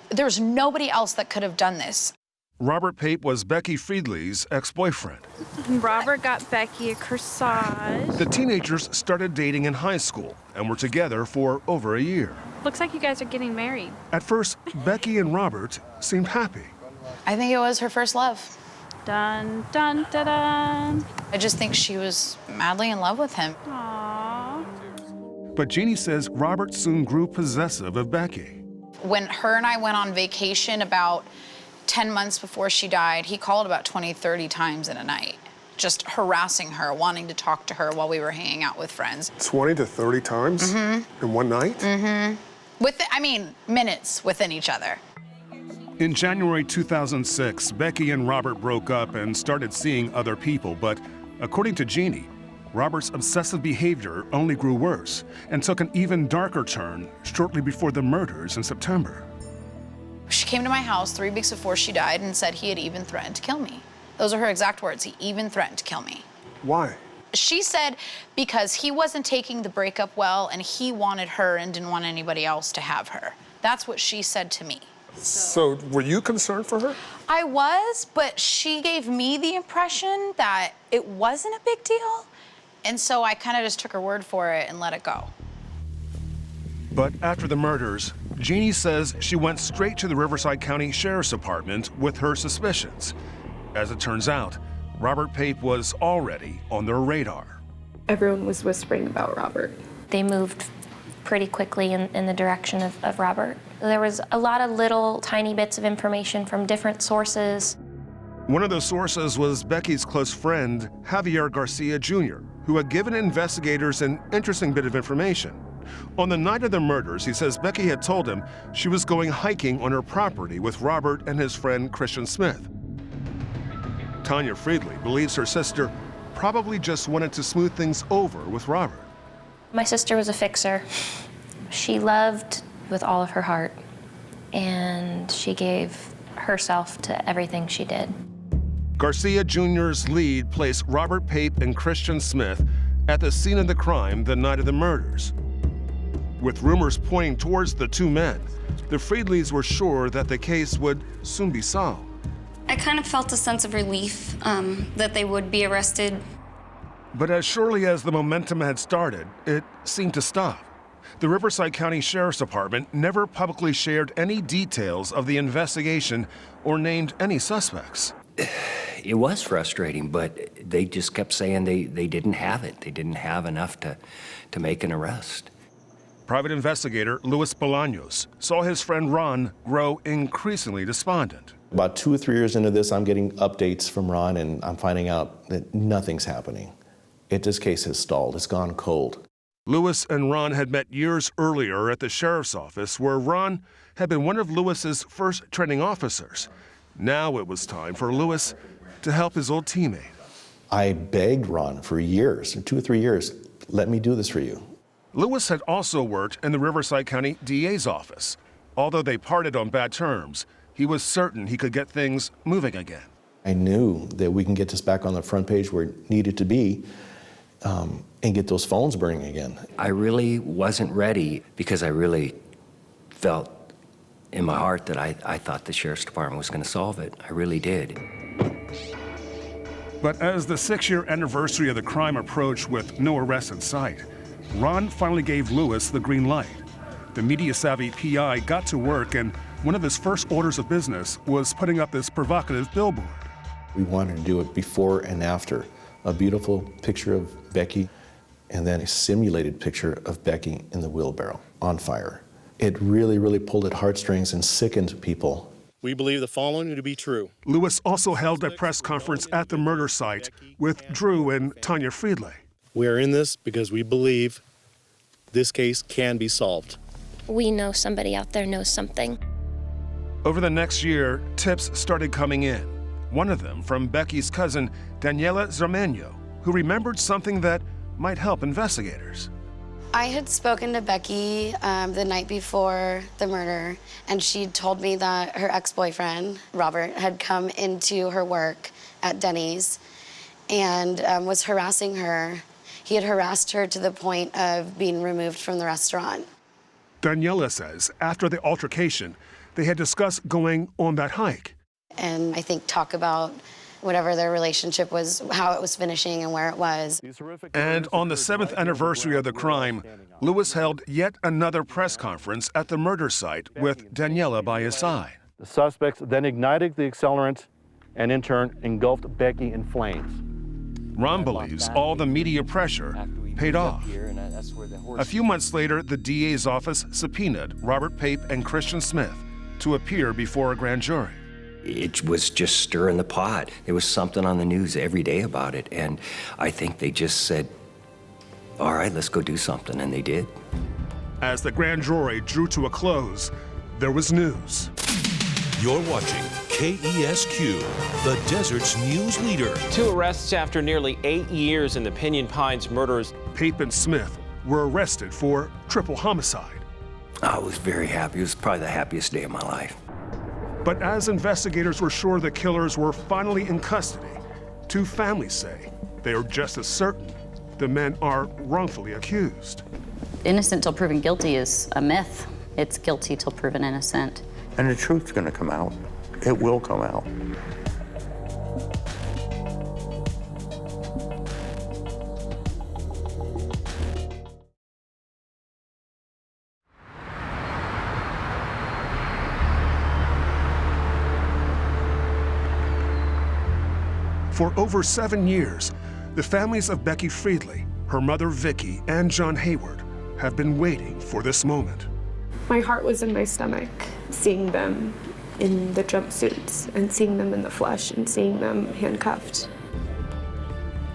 There's nobody else that could have done this.
Robert Pape was Becky Friedley's ex-boyfriend.
Robert got Becky a corsage.
The teenagers started dating in high school and were together for over a year.
Looks like you guys are getting married.
At first, Becky and Robert seemed happy.
I think it was her first love.
Dun, dun, dun, dun.
I just think she was madly in love with him.
Aww.
But Jeannie says Robert soon grew possessive of Becky.
When her and I went on vacation about 10 months before she died, he called about 20, 30 times in a night, just harassing her, wanting to talk to her while we were hanging out with friends.
20 to 30 times in one night?
Minutes within each other.
In January 2006, Becky and Robert broke up and started seeing other people, but according to Jeannie, Robert's obsessive behavior only grew worse and took an even darker turn shortly before the murders in September.
She came to my house 3 weeks before she died and said he had even threatened to kill me. Those are her exact words. He even threatened to kill me.
Why?
She said because he wasn't taking the breakup well and he wanted her and didn't want anybody else to have her. That's what she said to me.
So were you concerned for her?
I was, but she gave me the impression that it wasn't a big deal. And so I kind of just took her word for it and let it go.
But after the murders, Jeannie says she went straight to the Riverside County Sheriff's Department with her suspicions. As it turns out, Robert Pape was already on their radar.
Everyone was whispering about Robert.
They moved pretty quickly in the direction of Robert. There was a lot of little tiny bits of information from different sources.
One of those sources was Becky's close friend, Javier Garcia Jr., who had given investigators an interesting bit of information. On the night of the murders, he says Becky had told him she was going hiking on her property with Robert and his friend Christian Smith. Tanya Friedley believes her sister probably just wanted to smooth things over with Robert.
My sister was a fixer. She loved with all of her heart, and she gave herself to everything she did.
Garcia Jr.'s lead placed Robert Pape and Christian Smith at the scene of the crime the night of the murders. With rumors pointing towards the two men, the Friedleys were sure that the case would soon be solved.
I kind of felt a sense of relief that they would be arrested.
But as surely as the momentum had started, it seemed to stop. The Riverside County Sheriff's Department never publicly shared any details of the investigation or named any suspects.
It was frustrating, but they just kept saying they didn't have it. They didn't have enough to make an arrest.
Private investigator Luis Bolaños saw his friend Ron grow increasingly despondent.
About 2 or 3 years into this, I'm getting updates from Ron, and I'm finding out that nothing's happening. This case has stalled. It's gone cold.
Luis and Ron had met years earlier at the sheriff's office, where Ron had been one of Luis's first training officers. Now it was time for Luis to help his old teammate.
I begged Ron for years, 2 or 3 years, let me do this for you.
Luis had also worked in the Riverside County DA's office. Although they parted on bad terms, he was certain he could get things moving again.
I knew that we can get this back on the front page where it needed to be, and get those phones burning again.
I really wasn't ready because I really felt in my heart that I thought the Sheriff's Department was going to solve it. I really did.
But as the 6-year anniversary of the crime approached with no arrest in sight, Ron finally gave Luis the green light. The media-savvy PI got to work, and one of his first orders of business was putting up this provocative billboard.
We wanted to do it before and after. A beautiful picture of Becky, and then a simulated picture of Becky in the wheelbarrow on fire. It really, really pulled at heartstrings and sickened people.
We believe the following to be true.
Luis also held a press conference at the murder site with Drew and Tanya Friedley.
We are in this because we believe this case can be solved.
We know somebody out there knows something.
Over the next year, tips started coming in. One of them from Becky's cousin, Daniela Zarmeño, who remembered something that might help investigators.
I had spoken to Becky the night before the murder, and she told me that her ex-boyfriend, Robert, had come into her work at Denny's and was harassing her. He had harassed her to the point of being removed from the restaurant.
Daniela says after the altercation, they had discussed going on that hike.
And I think talk about whatever their relationship was, how it was finishing and where it was.
And on the 7th anniversary of the crime, Luis held yet another press conference at the murder site with Daniela by his side.
The suspects then ignited the accelerant and in turn engulfed Becky in flames.
Ron believes all the media pressure paid off. A few months later, the DA's office subpoenaed Robert Pape and Christian Smith to appear before a grand jury.
It was just stirring the pot. There was something on the news every day about it, and I think they just said, all right, let's go do something, and they did.
As the grand jury drew to a close, there was news.
You're watching KESQ, the desert's news leader.
2 arrests after nearly 8 years in the Pinion Pines murders.
Pape and Smith were arrested for triple homicide.
I was very happy. It was probably the happiest day of my life.
But as investigators were sure the killers were finally in custody, two families say they are just as certain the men are wrongfully accused.
Innocent till proven guilty is a myth. It's guilty till proven innocent.
And the truth's going to come out. It will come out.
For over 7 years, the families of Becky Friedley, her mother Vicky, and John Hayward have been waiting for this moment.
My heart was in my stomach, seeing them in the jumpsuits and seeing them in the flesh and seeing them handcuffed.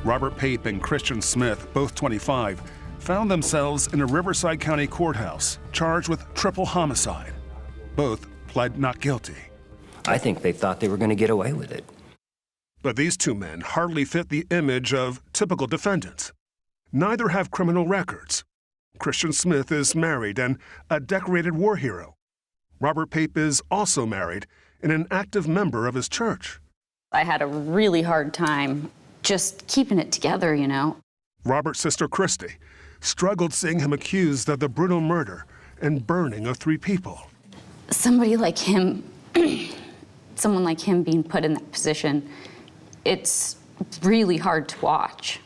Robert Pape and Christian Smith, both 25, found themselves in a Riverside County courthouse charged with triple homicide. Both pled not guilty.
I think they thought they were going to get away with it.
But these two men hardly fit the image of typical defendants. Neither have criminal records. Christian Smith is married and a decorated war hero. Robert Pape is also married and an active member of his church.
I had a really hard time just keeping it together, you know.
Robert's sister Christy struggled seeing him accused of the brutal murder and burning of 3 people.
Somebody like him, someone like him being put in that position, it's really hard to watch.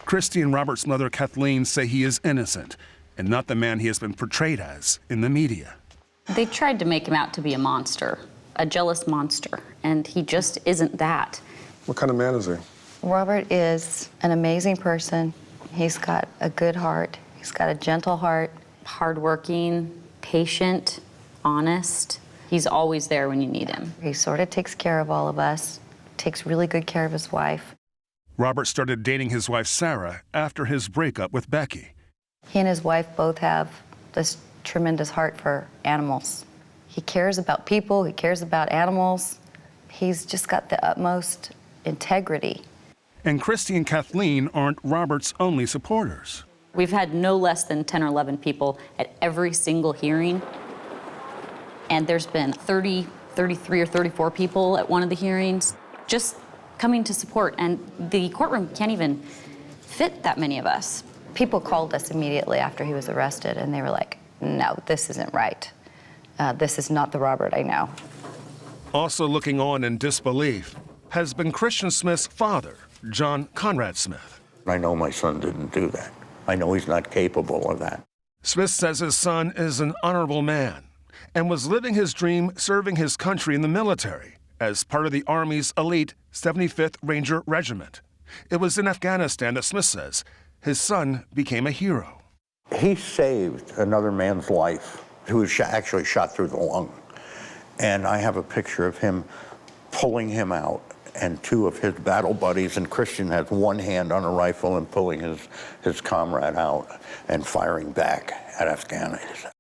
Christy and Robert's mother, Kathleen, say he is innocent and not the man he has been portrayed as in the media.
They tried to make him out to be a monster, a jealous monster, and he just isn't that.
What kind of man is he?
Robert is an amazing person. He's got a good heart. He's got a gentle heart.
Hardworking, patient, honest. He's always there when you need him.
He sort of takes care of all of us, takes really good care of his wife.
Robert started dating his wife, Sarah, after his breakup with Becky.
He and his wife both have this tremendous heart for animals. He cares about people, he cares about animals. He's just got the utmost integrity.
And Christy and Kathleen aren't Robert's only supporters.
We've had no less than 10 or 11 people at every single hearing. And there's been 30, 33 or 34 people at one of the hearings just coming to support. And the courtroom can't even fit that many of us.
People called us immediately after he was arrested, and they were like, no, this isn't right. This is not the Robert I know.
Also looking on in disbelief has been Christian Smith's father, John Conrad Smith.
I know my son didn't do that. I know he's not capable of that.
Smith says his son is an honorable man and was living his dream serving his country in the military as part of the Army's elite 75th Ranger Regiment. It was in Afghanistan that Smith says his son became a hero.
He saved another man's life who was actually shot through the lung. And I have a picture of him pulling him out, and 2 of his battle buddies, and Christian has one hand on a rifle and pulling his comrade out and firing back at Afghanistan.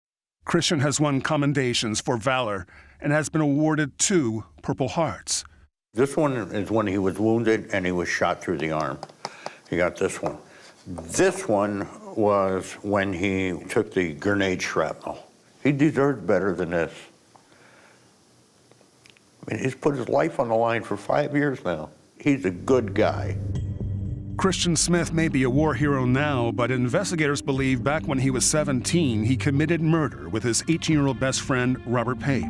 Christian has won commendations for valor and has been awarded 2 Purple Hearts.
This one is when he was wounded and he was shot through the arm. He got this one. This one was when he took the grenade shrapnel. He deserved better than this. I mean, he's put his life on the line for 5 years now. He's a good guy.
Christian Smith may be a war hero now, but investigators believe back when he was 17, he committed murder with his 18-year-old best friend, Robert Pape.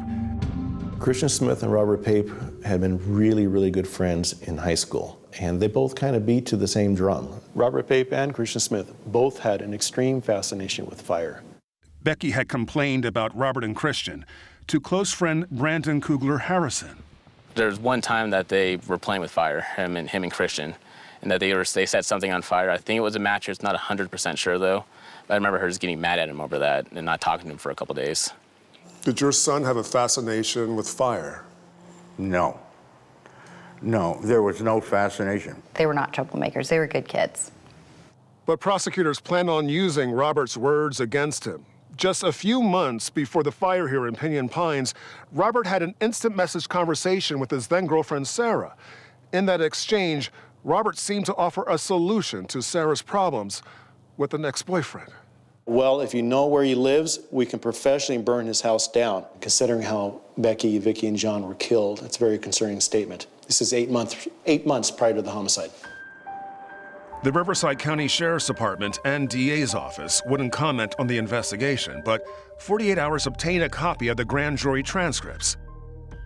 Christian Smith and Robert Pape had been really, really good friends in high school, and they both kind of beat to the same drum. Robert Pape and Christian Smith both had an extreme fascination with fire.
Becky had complained about Robert and Christian to close friend Brandon Kugler Harrison.
There's one time that they were playing with fire, him and Christian, and that they set something on fire. I think it was a mattress, not 100% sure though. But I remember her just getting mad at him over that and not talking to him for a couple days.
Did your son have a fascination with fire?
No. No, there was no fascination.
They were not troublemakers. They were good kids.
But prosecutors plan on using Robert's words against him. Just a few months before the fire here in Pinion Pines, Robert had an instant message conversation with his then-girlfriend, Sarah. In that exchange, Robert seemed to offer a solution to Sarah's problems with an ex-boyfriend.
Well, if you know where he lives, we can professionally burn his house down. Considering how Becky, Vicky, and John were killed, it's a very concerning statement. This is 8 months prior to the homicide.
The Riverside County Sheriff's Department and DA's office wouldn't comment on the investigation, but 48 Hours obtained a copy of the grand jury transcripts.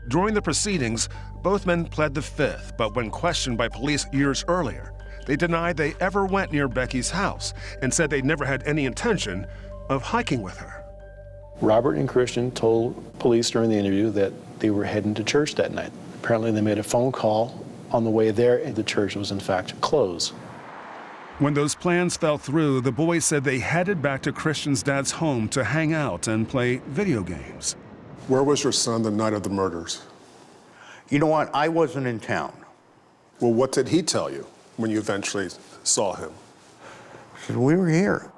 During the proceedings, both men pled the fifth, but when questioned by police years earlier, they denied they ever went near Becky's house and said they never had any intention of hiking with her.
Robert and Christian told police during the interview that they were heading to church that night. Apparently they made a phone call on the way there, and the church was in fact closed.
When those plans fell through, the boys said they headed back to Christian's dad's home to hang out and play video games.
Where was your son the night of the murders?
You know what? I wasn't in town.
Well, what did he tell you when you eventually saw him?
He said, we were here.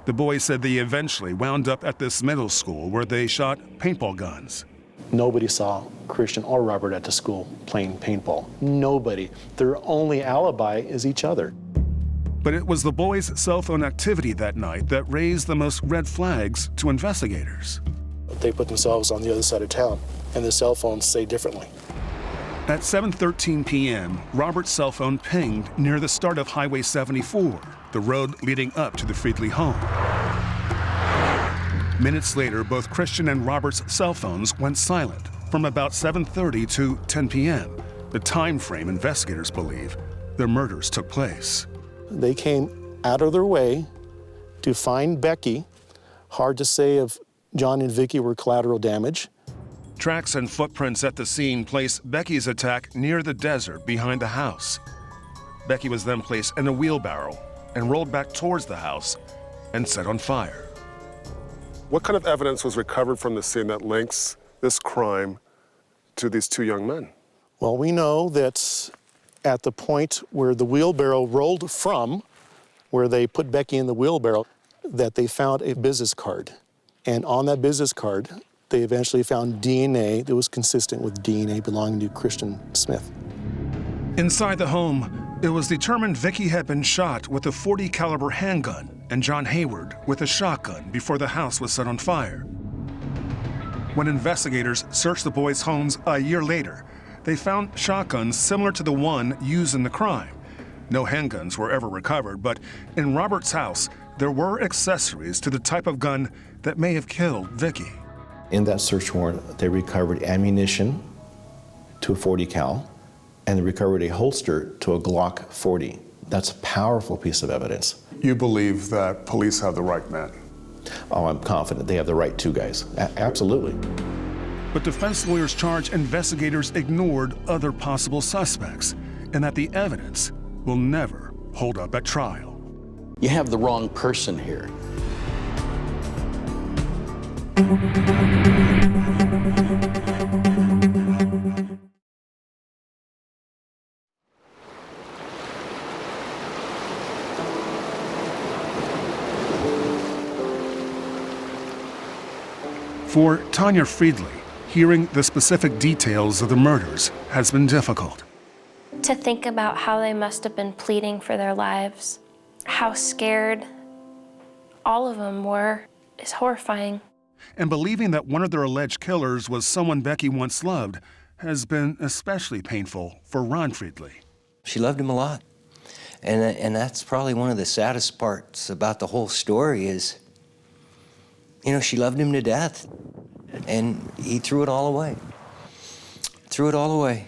The boys said they eventually wound up at this middle school where they shot paintball guns.
Nobody saw Christian or Robert at the school playing paintball. Nobody. Their only alibi is each other.
But it was the boys' cell phone activity that night that raised the most red flags to investigators.
They put themselves on the other side of town, and the cell phones say differently.
At 7:13 p.m., Robert's cell phone pinged near the start of Highway 74, the road leading up to the Friedley home. Minutes later, both Christian and Robert's cell phones went silent from about 7:30 to 10 p.m., the time frame investigators believe the murders took place.
They came out of their way to find Becky. Hard to say if John and Vicky were collateral damage.
Tracks and footprints at the scene place Becky's attack near the desert behind the house. Becky was then placed in a wheelbarrow and rolled back towards the house and set on fire.
What kind of evidence was recovered from the scene that links this crime to these two young men?
Well, we know that at the point where the wheelbarrow rolled from, where they put Becky in the wheelbarrow, that they found a business card. And on that business card, they eventually found DNA that was consistent with DNA belonging to Christian Smith.
Inside the home, it was determined Vicky had been shot with a .40 caliber handgun and John Hayward with a shotgun before the house was set on fire. When investigators searched the boys' homes a year later, they found shotguns similar to the one used in the crime. No handguns were ever recovered, but in Robert's house, there were accessories to the type of gun that may have killed Vicky.
In that search warrant, they recovered ammunition to a .40 cal, and they recovered a holster to a Glock 40. That's a powerful piece of evidence.
You believe that police have the right men?
Oh, I'm confident they have the right two guys. Absolutely.
But defense lawyers charge investigators ignored other possible suspects and that the evidence will never hold up at trial.
You have the wrong person here.
For Tanya Friedley, hearing the specific details of the murders has been difficult.
To think about how they must have been pleading for their lives, how scared all of them were, is horrifying.
And believing that one of their alleged killers was someone Becky once loved has been especially painful for Ron Friedley.
She loved him a lot. And that's probably one of the saddest parts about the whole story is, you know, she loved him to death, and he threw it all away. Threw it all away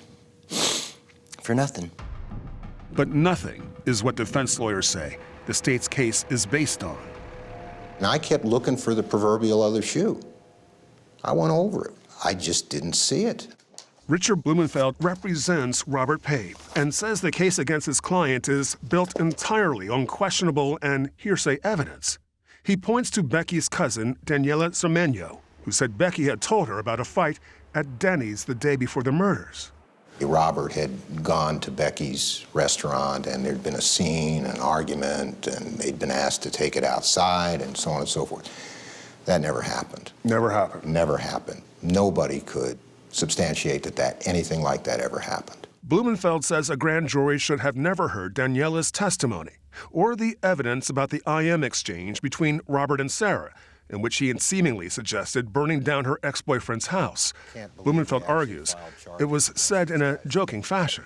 for nothing.
But nothing is what defense lawyers say the state's case is based on.
And I kept looking for the proverbial other shoe. I went over it. I just didn't see it.
Richard Blumenfeld represents Robert Pape and says the case against his client is built entirely on questionable and hearsay evidence. He points to Becky's cousin, Daniela Cermeño, who said Becky had told her about a fight at Denny's the day before the murders.
Robert had gone to Becky's restaurant, and there'd been a scene, an argument, and they'd been asked to take it outside, and so on and so forth. That never happened.
Never happened?
Never happened. Nobody could substantiate that anything like that ever happened.
Blumenfeld says a grand jury should have never heard Daniela's testimony or the evidence about the IM exchange between Robert and Sarah, in which he had seemingly suggested burning down her ex-boyfriend's house. Blumenfeld argues it was said in a joking fashion.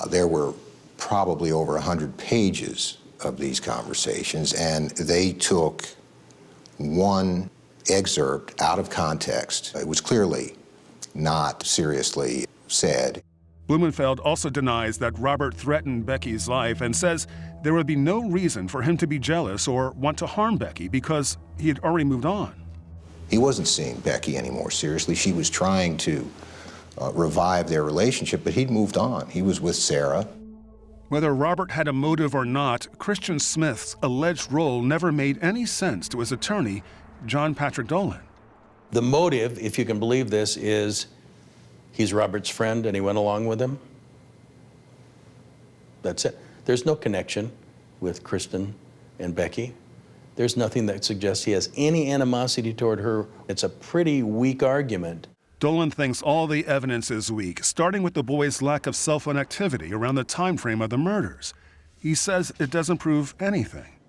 There were probably over 100 pages of these conversations, and they took one excerpt out of context. It was clearly not seriously said.
Blumenfeld also denies that Robert threatened Becky's life and says there would be no reason for him to be jealous or want to harm Becky because he had already moved on.
He wasn't seeing Becky any more seriously. She was trying to revive their relationship, but he'd moved on. He was with Sarah.
Whether Robert had a motive or not, Christian Smith's alleged role never made any sense to his attorney, John Patrick Dolan.
The motive, if you can believe this, is he's Robert's friend and he went along with him. That's it. There's no connection with Kristen and Becky. There's nothing that suggests he has any animosity toward her. It's a pretty weak argument.
Dolan thinks all the evidence is weak, starting with the boys' lack of cell phone activity around the time frame of the murders. He says it doesn't prove anything.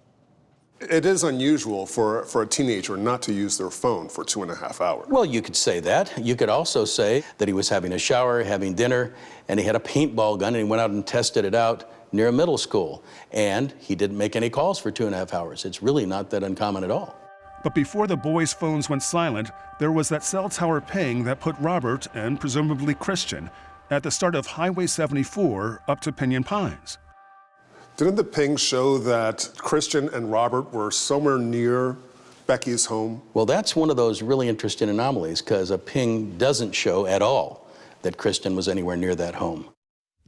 It is unusual for a teenager not to use their phone for 2.5 hours.
Well, you could say that. You could also say that he was having a shower, having dinner, and he had a paintball gun, and he went out and tested it out near a middle school. And he didn't make any calls for 2.5 hours. It's really not that uncommon at all.
But before the boys' phones went silent, there was that cell tower ping that put Robert, and presumably Christian, at the start of Highway 74 up to Pinion Pines.
Didn't the ping show that Christian and Robert were somewhere near Becky's home?
Well, that's one of those really interesting anomalies, because a ping doesn't show at all that Christian was anywhere near that home.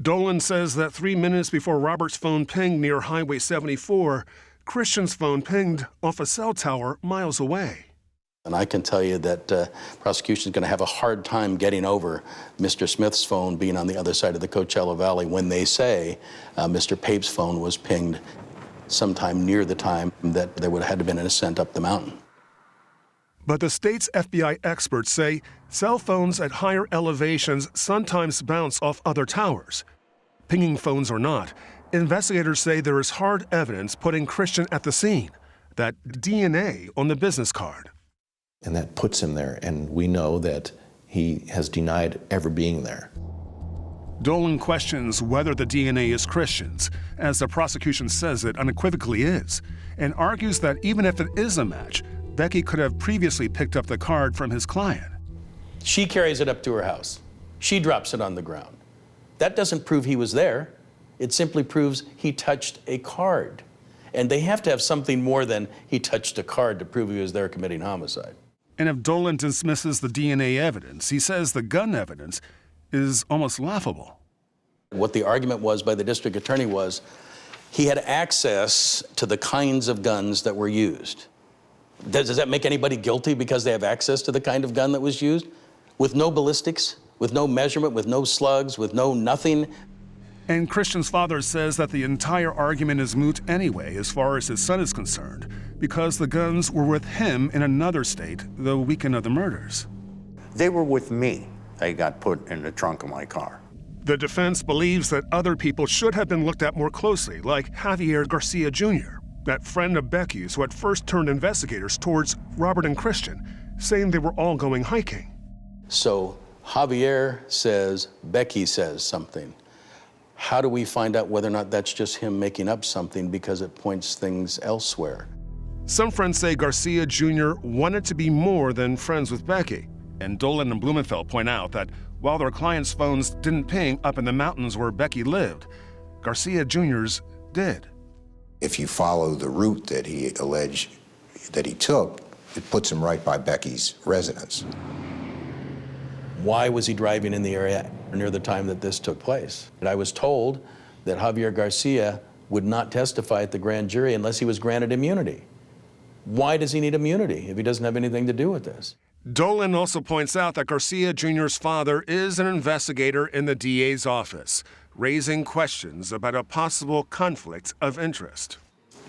Dolan says that 3 minutes before Robert's phone pinged near Highway 74, Christian's phone pinged off a cell tower miles away.
And I can tell you that prosecution is going to have a hard time getting over Mr. Smith's phone being on the other side of the Coachella Valley when they say Mr. Pape's phone was pinged sometime near the time that there would have had to been an ascent up the mountain.
But the state's FBI experts say cell phones at higher elevations sometimes bounce off other towers. Pinging phones or not, investigators say there is hard evidence putting Christian at the scene, that DNA on the business card.
And that puts him there, and we know that he has denied ever being there.
Dolan questions whether the DNA is Christian's, as the prosecution says it unequivocally is, and argues that even if it is a match, Becky could have previously picked up the card from his client.
She carries it up to her house. She drops it on the ground. That doesn't prove he was there. It simply proves he touched a card. And they have to have something more than he touched a card to prove he was there committing homicide.
And if Dolan dismisses the DNA evidence, he says the gun evidence is almost laughable.
What the argument was by the district attorney was he had access to the kinds of guns that were used. Does that make anybody guilty because they have access to the kind of gun that was used? With no ballistics, with no measurement, with no slugs, with no nothing.
And Christian's father says that the entire argument is moot anyway, as far as his son is concerned, because the guns were with him in another state the weekend of the murders.
They were with me. They got put in the trunk of my car.
The defense believes that other people should have been looked at more closely, like Javier Garcia Jr., that friend of Becky's who had first turned investigators towards Robert and Christian, saying they were all going hiking.
So Javier says, Becky says something. How do we find out whether or not that's just him making up something because it points things elsewhere?
Some friends say Garcia Jr. wanted to be more than friends with Becky. And Dolan and Blumenfeld point out that while their clients' phones didn't ping up in the mountains where Becky lived, Garcia Jr.'s did.
If you follow the route that he alleged that he took, it puts him right by Becky's residence.
Why was he driving in the area near the time that this took place? And I was told that Javier Garcia would not testify at the grand jury unless he was granted immunity. Why does he need immunity if he doesn't have anything to do with this?
Dolan also points out that Garcia Jr.'s father is an investigator in the DA's office, raising questions about a possible conflict of interest.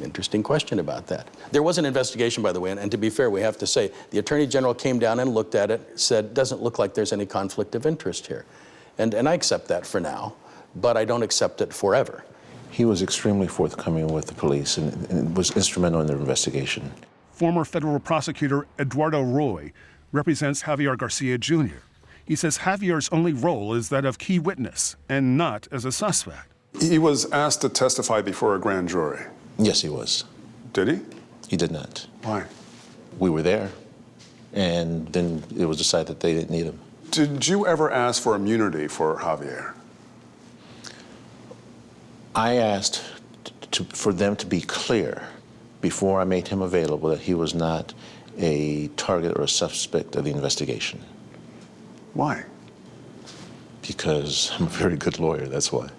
Interesting question about that. There was an investigation, by the way, and to be fair, we have to say, the Attorney General came down and looked at it, said, doesn't look like there's any conflict of interest here. And I accept that for now, but I don't accept it forever.
He was extremely forthcoming with the police and was instrumental in their investigation.
Former federal prosecutor Eduardo Roy represents Javier Garcia Jr. He says Javier's only role is that of key witness and not as a suspect.
He was asked to testify before a grand jury.
Yes, he was.
Did he?
He did not.
Why?
We were there, and then it was decided that they didn't need him.
Did you ever ask for immunity for Javier?
I asked for them to be clear before I made him available that he was not a target or a suspect of the investigation.
Why?
Because I'm a very good lawyer, that's why.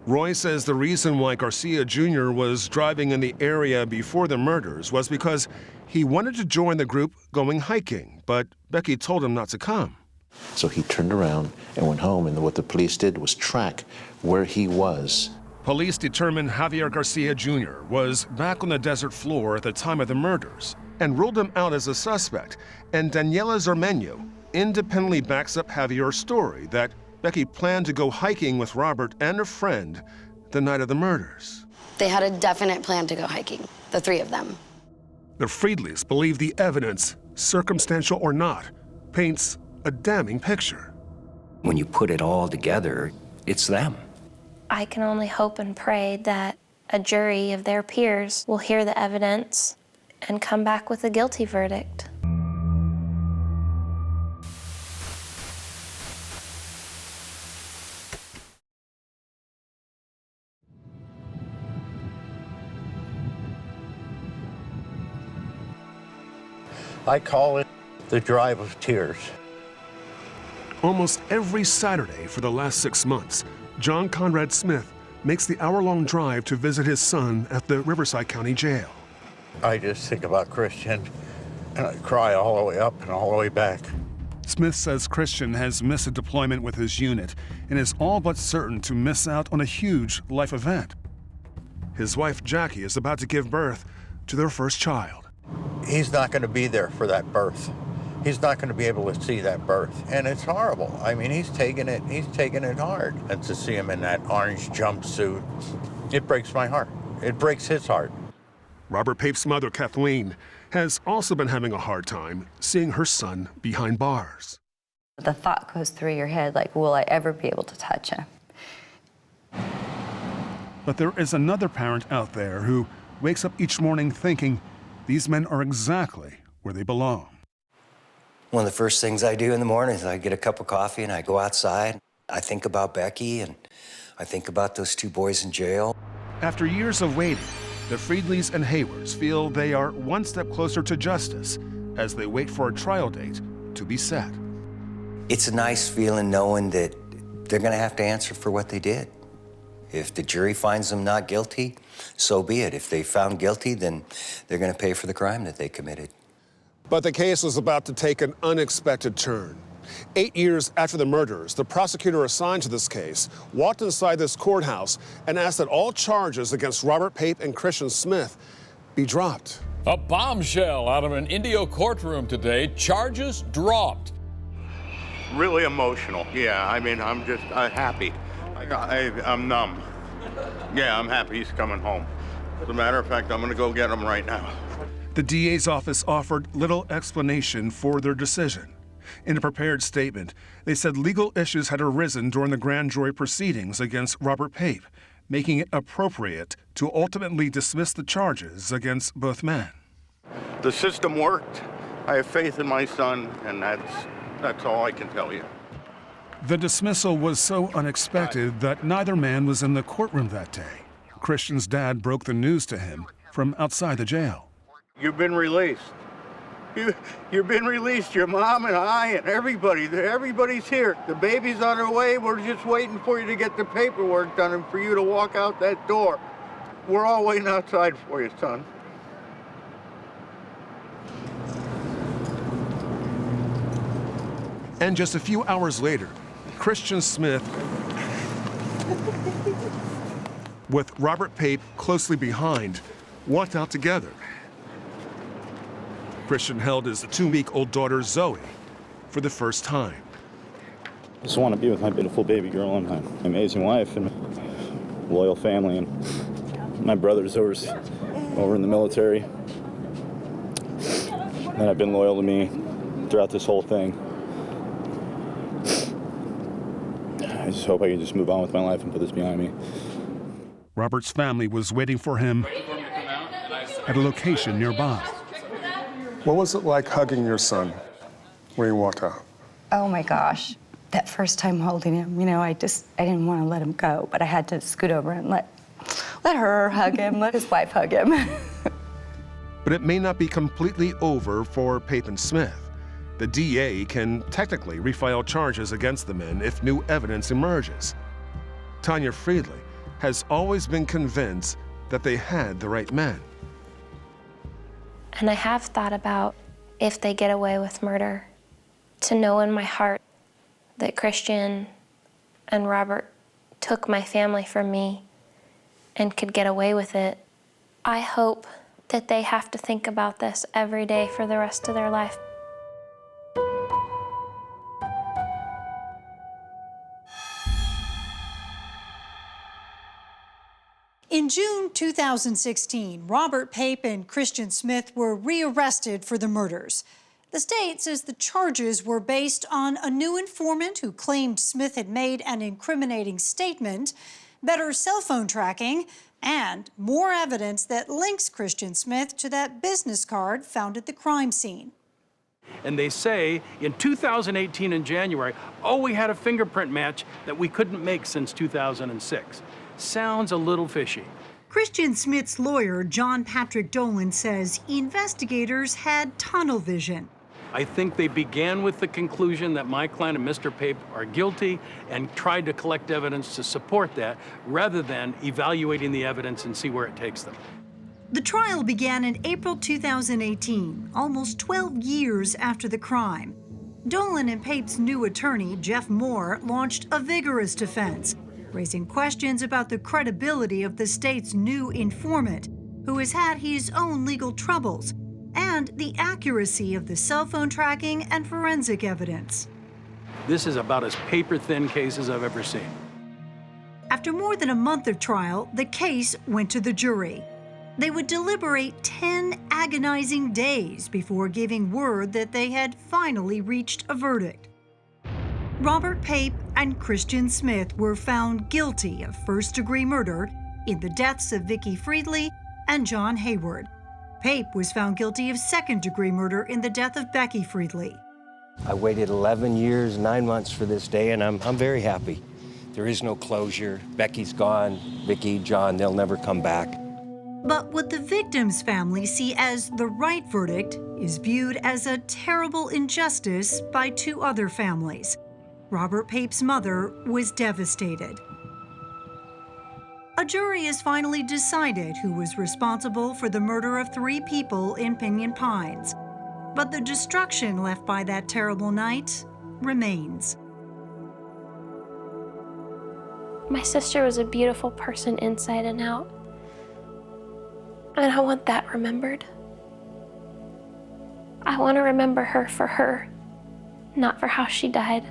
Roy says the reason why Garcia Jr. was driving in the area before the murders was because he wanted to join the group going hiking, but Becky told him not to come.
So he turned around and went home, and what the police did was track where he was.
Police determined Javier Garcia Jr. was back on the desert floor at the time of the murders and ruled him out as a suspect. And Daniela Zarmeño independently backs up Javier's story that Becky planned to go hiking with Robert and a friend the night of the murders.
They had a definite plan to go hiking, the three of them.
The Friedleys believe the evidence, circumstantial or not, paints a damning picture.
When you put it all together, it's them.
I can only hope and pray that a jury of their peers will hear the evidence and come back with a guilty verdict.
I call it the drive of tears.
Almost every Saturday for the last 6 months, John Conrad Smith makes the hour-long drive to visit his son at the Riverside County Jail.
I just think about Christian, and I cry all the way up and all the way back.
Smith says Christian has missed a deployment with his unit and is all but certain to miss out on a huge life event. His wife, Jackie, is about to give birth to their first child.
He's not going to be there for that birth. He's not going to be able to see that birth, and it's horrible. I mean, he's taking it hard. And to see him in that orange jumpsuit, it breaks my heart. It breaks his heart.
Robert Pape's mother, Kathleen, has also been having a hard time seeing her son behind bars.
The thought goes through your head, like, will I ever be able to touch him?
But there is another parent out there who wakes up each morning thinking these men are exactly where they belong.
One of the first things I do in the morning is I get a cup of coffee and I go outside. I think about Becky and I think about those two boys in jail.
After years of waiting, the Friedleys and Haywards feel they are one step closer to justice as they wait for a trial date to be set.
It's a nice feeling knowing that they're going to have to answer for what they did. If the jury finds them not guilty, so be it. If they found guilty, then they're going to pay for the crime that they committed.
But the case was about to take an unexpected turn. 8 years after the murders, the prosecutor assigned to this case walked inside this courthouse and asked that all charges against Robert Pape and Christian Smith be dropped.
A bombshell out of an Indio courtroom today. Charges dropped.
Really emotional. Yeah, I mean, I'm just happy. I'm numb. Yeah, I'm happy he's coming home. As a matter of fact, I'm going to go get him right now.
The DA's office offered little explanation for their decision. In a prepared statement, they said legal issues had arisen during the grand jury proceedings against Robert Pape, making it appropriate to ultimately dismiss the charges against both men.
The system worked. I have faith in my son, and that's all I can tell you.
The dismissal was so unexpected that neither man was in the courtroom that day. Christian's dad broke the news to him from outside the jail.
You've been released. You've been released. Your mom and I and everybody. Everybody's here. The baby's on her way. We're just waiting for you to get the paperwork done and for you to walk out that door. We're all waiting outside for you, son.
And just a few hours later, Christian Smith, with Robert Pape closely behind, walked out together. Christian held his 2-week-old daughter, Zoe, for the first time.
I just want to be with my beautiful baby girl and my amazing wife and loyal family. And my brother's over in the military. And have been loyal to me throughout this whole thing. I just hope I can just move on with my life and put this behind me.
Robert's family was waiting for him at a location nearby.
What was it like hugging your son when he walked out?
Oh my gosh. That first time holding him, you know, I didn't want to let him go, but I had to scoot over and let her hug him, let his wife hug him.
But it may not be completely over for Pape and Smith. The DA can technically refile charges against the men if new evidence emerges. Tanya Friedley has always been convinced that they had the right men.
And I have thought about, if they get away with murder, to know in my heart that Christian and Robert took my family from me and could get away with it. I hope that they have to think about this every day for the rest of their life.
In June 2016, Robert Pape and Christian Smith were rearrested for the murders. The state says the charges were based on a new informant who claimed Smith had made an incriminating statement, better cell phone tracking, and more evidence that links Christian Smith to that business card found at the crime scene.
And they say in 2018 in January, oh, we had a fingerprint match that we couldn't make since 2006. Sounds a little fishy.
Christian Smith's lawyer, John Patrick Dolan, says investigators had tunnel vision.
I think they began with the conclusion that my client and Mr. Pape are guilty and tried to collect evidence to support that rather than evaluating the evidence and see where it takes them.
The trial began in April 2018, almost 12 years after the crime. Dolan and Pape's new attorney, Jeff Moore, launched a vigorous defense, raising questions about the credibility of the state's new informant, who has had his own legal troubles, and the accuracy of the cell phone tracking and forensic evidence.
This is about as paper-thin case as I've ever seen.
After more than a month of trial, the case went to the jury. They would deliberate 10 agonizing days before giving word that they had finally reached a verdict. Robert Pape and Christian Smith were found guilty of first-degree murder in the deaths of Vicki Friedley and John Hayward. Pape was found guilty of second-degree murder in the death of Becky Friedley.
I waited 11 years, 9 months for this day, and I'm very happy. There is no closure. Becky's gone. Vicki, John, they'll never come back.
But what the victim's family see as the right verdict is viewed as a terrible injustice by two other families. Robert Pape's mother was devastated. A jury has finally decided who was responsible for the murder of 3 people in Pinion Pines. But the destruction left by that terrible night remains.
My sister was a beautiful person inside and out. And I want that remembered. I want to remember her, not for how she died.